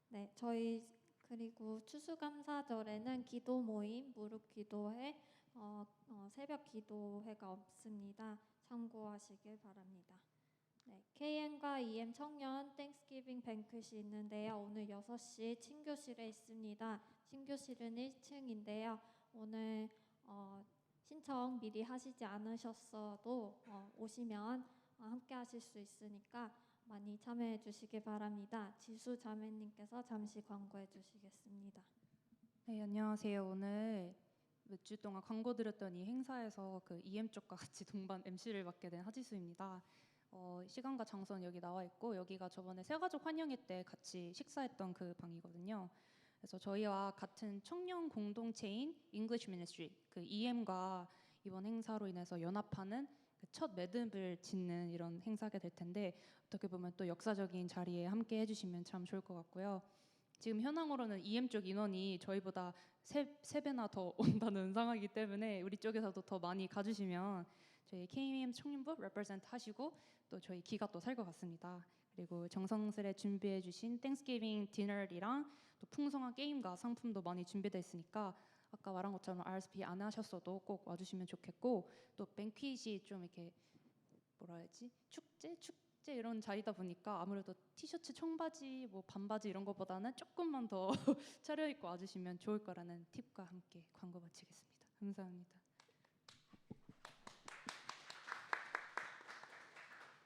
네, 저희 그리고 추수감사절에는 기도 모임, 무릎 기도회, 새벽 기도회가 없습니다. 참고하시길 바랍니다. 네, KM과 EM 청년 땡스기빙 뱅크시 있는데요. 오늘 6시 친교실에 있습니다. 친교실은 1층인데요. 오늘 신청 미리 하시지 않으셨어도 오시면 함께 하실 수 있으니까 많이 참여해 주시기 바랍니다. 지수 자매님께서 잠시 광고해 주시겠습니다. 네, 안녕하세요. 오늘 몇 주 동안 광고 드렸던 이 행사에서 그 EM 쪽과 같이 동반 MC를 맡게 된 하지수입니다. 시간과 장소는 여기 나와 있고 여기가 저번에 새가족 환영회 때 같이 식사했던 그 방이거든요. 그래서 저희와 같은 청년 공동체인 English Ministry 그 EM과 이번 행사로 인해서 연합하는 그 첫 매듭을 짓는 이런 행사가 될 텐데 어떻게 보면 또 역사적인 자리에 함께 해주시면 참 좋을 것 같고요. 지금 현황으로는 EM 쪽 인원이 저희보다 3배나 더 온다는 상황이기 때문에 우리 쪽에서도 더 많이 가주시면 저희 KM 청년부 레프레젠트 하시고 또 저희 기가 또 살 것 같습니다. 그리고 정성스레 준비해 주신 땡스기빙 디너랑 또 풍성한 게임과 상품도 많이 준비되어 있으니까 아까 말한 것처럼 RSP 안 하셨어도 꼭 와주시면 좋겠고 또 뱅퀴시 좀 이렇게 뭐라 해야지 축제 이런 자리다 보니까 아무래도 티셔츠 청바지 뭐 반바지 이런 것보다는 조금만 더 차려입고 와주시면 좋을 거라는 팁과 함께 광고 마치겠습니다. 감사합니다.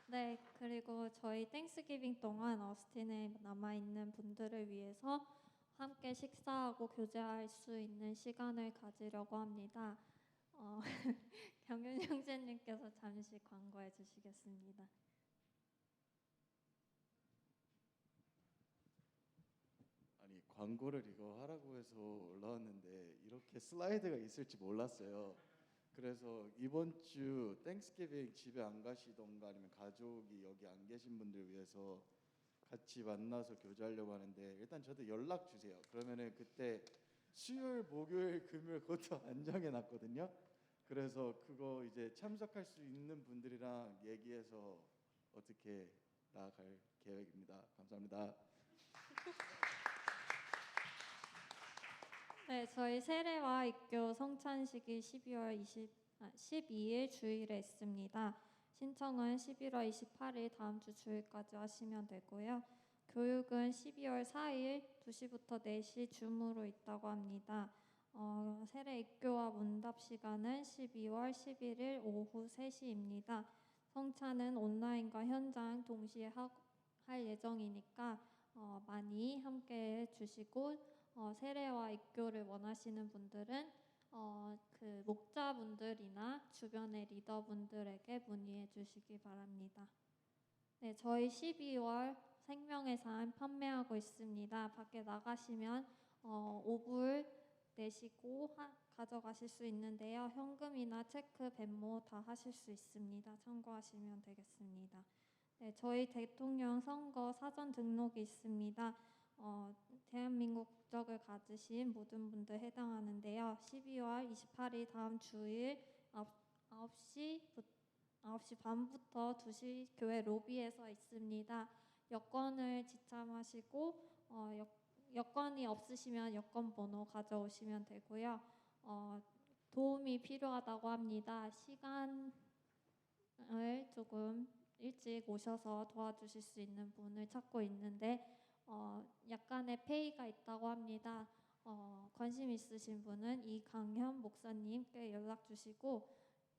네, 그리고 저희 땡스기빙 동안 어스틴에 남아있는 분들을 위해서 함께 식사하고 교제할 수 있는 시간을 가지려고 합니다. 경윤 형제님께서 잠시 광고해 주시겠습니다. 아니 광고를 이거 하라고 해서 올라왔는데 이렇게 슬라이드가 있을지 몰랐어요. 그래서 이번 주 땡스기빙 집에 안 가시던가 아니면 가족이 여기 안 계신 분들 위해서 같이 만나서 교제하려고 하는데 일단 저도 연락 주세요. 그러면은 그때 수요일, 목요일, 금요일 그것도 안 정해놨거든요. 그래서 그거 이제 참석할 수 있는 분들이랑 얘기해서 어떻게 나아갈 계획입니다. 감사합니다. 네, 저희 세례와 입교 성찬식이 12일 주일에 있습니다. 신청은 11월 28일 다음 주 주일까지 하시면 되고요. 교육은 12월 4일 2시부터 4시 줌으로 있다고 합니다. 세례 입교와 문답 시간은 12월 11일 오후 3시입니다. 성찬은 온라인과 현장 동시에 할 예정이니까 많이 함께 해주시고 세례와 입교를 원하시는 분들은 그 목자분들이나 주변의 리더분들에게 문의해 주시기 바랍니다. 네, 저희 12월 생명의 삶 판매하고 있습니다. 밖에 나가시면 오불 내시고 가져가실 수 있는데요. 현금이나 체크, 벤모 다 하실 수 있습니다. 참고하시면 되겠습니다. 네, 저희 대통령 선거 사전 등록이 있습니다. 대한민국 국적을 가지신 모든 분들 해당하는데요. 12월 28일 다음 주일 9시 반부터 2시 교회 로비에서 있습니다. 여권을 지참하시고 여권이 없으시면 여권 번호 가져오시면 되고요. 도움이 필요하다고 합니다. 시간을 조금 일찍 오셔서 도와주실 수 있는 분을 찾고 있는데 약간의 페이가 있다고 합니다. 관심 있으신 분은 이강현 목사님께 연락 주시고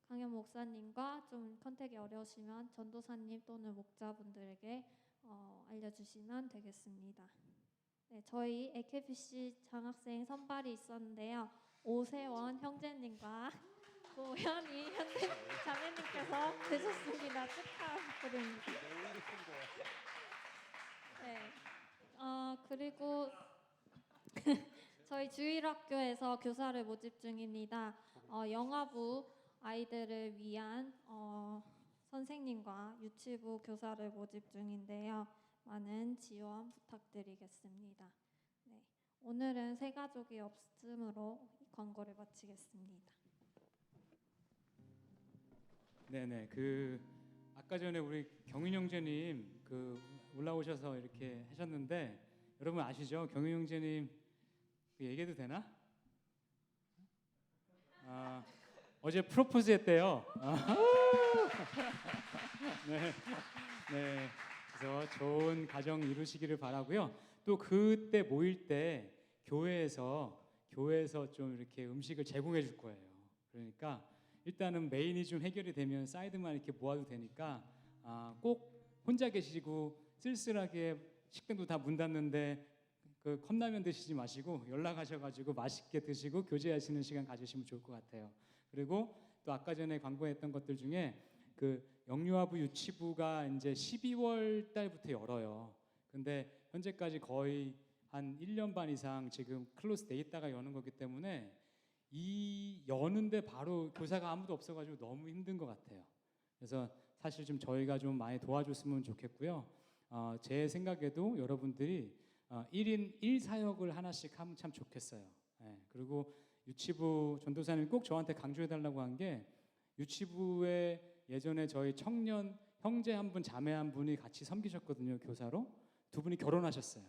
강현 목사님과 좀 컨택이 어려우시면 전도사님 또는 목자분들에게 알려주시면 되겠습니다. 네, 저희 AKPC 장학생 선발이 있었는데요. 오세원 형제님과 고현이 자매님께서 되셨습니다. 축하드립니다. 네, 그리고 저희 주일학교에서 교사를 모집 중입니다. 영아부 아이들을 위한 선생님과 유치부 교사를 모집 중인데요. 많은 지원 부탁드리겠습니다. 네, 오늘은 새 가족이 없으므로 광고를 마치겠습니다. 네네. 아까 전에 우리 경윤 형제님 올라오셔서 이렇게 하셨는데 여러분 아시죠? 경윤 형제님 얘기해도 되나? 어제 프로포즈 했대요. 네. 네. 그래서 좋은 가정 이루시기를 바라고요. 또 그때 모일 때 교회에서 좀 이렇게 음식을 제공해 줄 거예요. 그러니까 일단은 메인이 좀 해결이 되면 사이드만 이렇게 모아도 되니까 꼭 혼자 계시고 쓸쓸하게 식당도 다 문 닫는데 컵라면 드시지 마시고 연락하셔가지고 맛있게 드시고 교제하시는 시간 가지시면 좋을 것 같아요. 그리고 또 아까 전에 광고했던 것들 중에 영유아부 유치부가 이제 12월 달부터 열어요. 근데 현재까지 거의 한 1년 반 이상 지금 클로즈 돼 있다가 여는 거기 때문에 이 여는데 바로 교사가 아무도 없어가지고 너무 힘든 것 같아요. 그래서 사실 좀 저희가 좀 많이 도와줬으면 좋겠고요. 제 생각에도 여러분들이 1인 1사역을 하나씩 하면 참 좋겠어요. 네. 그리고 유치부 전도사님이 꼭 저한테 강조해달라고 한 게 유치부에 예전에 저희 청년 형제 한 분, 자매 한 분이 같이 섬기셨거든요. 교사로. 두 분이 결혼하셨어요.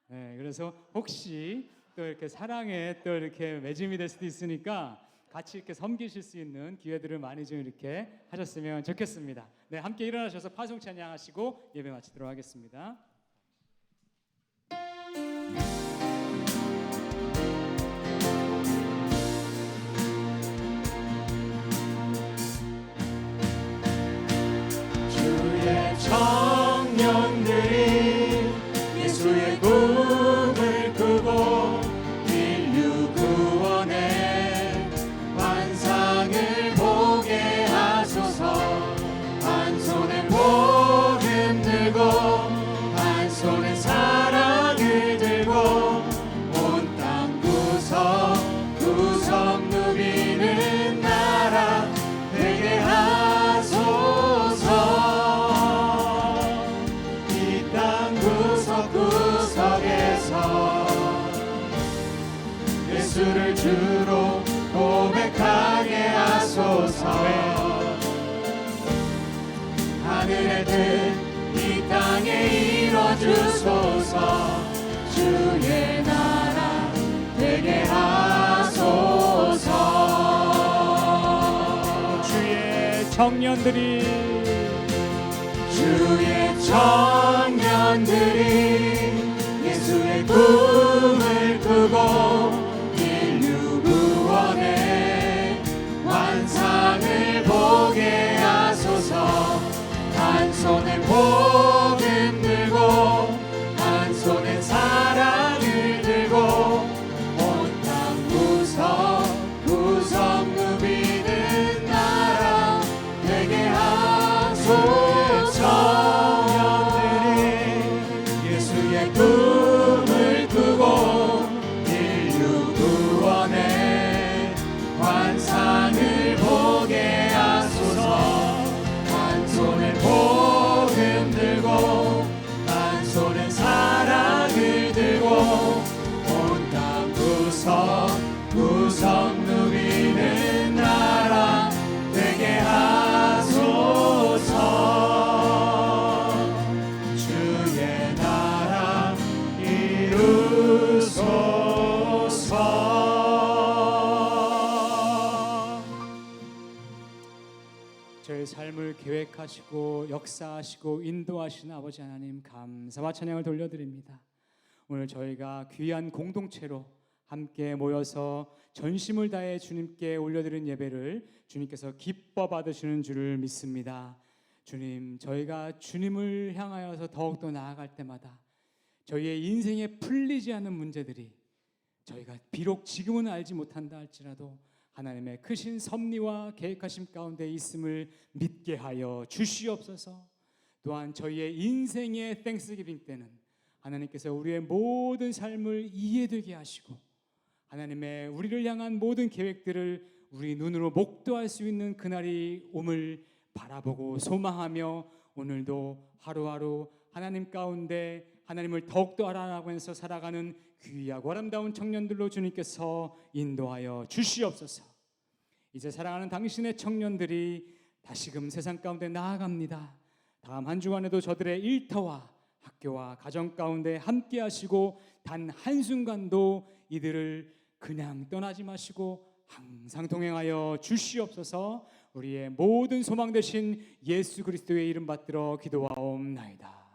네. 그래서 혹시 또 이렇게 사랑에 또 이렇게 매짐이 될 수도 있으니까 같이 이렇게 섬기실 수 있는 기회들을 많이 좀 이렇게 하셨으면 좋겠습니다. 네, 함께 일어나셔서 파송 찬양하시고 예배 마치도록 하겠습니다. 주의 청년들이 예수의 꿈을 꾸고 인류 구원의 환상을 보게 하소서. 한 손에 복음 들고 한 손에 사랑을 들고 온 땅 구석 누비는 나라 되게 하소서. 이 땅 구석구석에서 예수를 주로 고백하게 하소서. 하늘의 뜻 이 땅에 이뤄주소서. 주의 나라 되게 하소서. 주의 청년들이 예수의 꿈을 꾸고 인류 구원의 환상을 보게 하소서. 한 손에 복음 들고 한 손에 사랑을 들고 온 땅 환상을 보게 하소서. 한 손에 복음 들고 한 손에 사랑을 들고 온 땅 구석 누비는 나라 되게 하소서. 주의 나라 이루소서. 저의 삶을 계획하시고 역사하시고 인도하시는 아버지 하나님, 감사와 찬양을 돌려드립니다. 오늘 저희가 귀한 공동체로 함께 모여서 전심을 다해 주님께 올려드린 예배를 주님께서 기뻐 받으시는 줄을 믿습니다. 주님, 저희가 주님을 향하여서 더욱더 나아갈 때마다 저희의 인생에 풀리지 않는 문제들이 저희가 비록 지금은 알지 못한다 할지라도 하나님의 크신 섭리와 계획하심 가운데 있음을 믿게 하여 주시옵소서. 또한 저희의 인생의 땡스기빙 때는 하나님께서 우리의 모든 삶을 이해되게 하시고 하나님의 우리를 향한 모든 계획들을 우리 눈으로 목도할 수 있는 그날이 옴을 바라보고 소망하며 오늘도 하루하루 하나님 가운데 하나님을 더욱더 알아가면서 살아가는 귀하고 아름다운 청년들로 주님께서 인도하여 주시옵소서. 이제 사랑하는 당신의 청년들이 다시금 세상 가운데 나아갑니다. 다음 한 주간에도 저들의 일터와 학교와 가정 가운데 함께 하시고 단 한순간도 이들을 그냥 떠나지 마시고 항상 동행하여 주시옵소서. 우리의 모든 소망 되신 예수 그리스도의 이름 받들어 기도하옵나이다.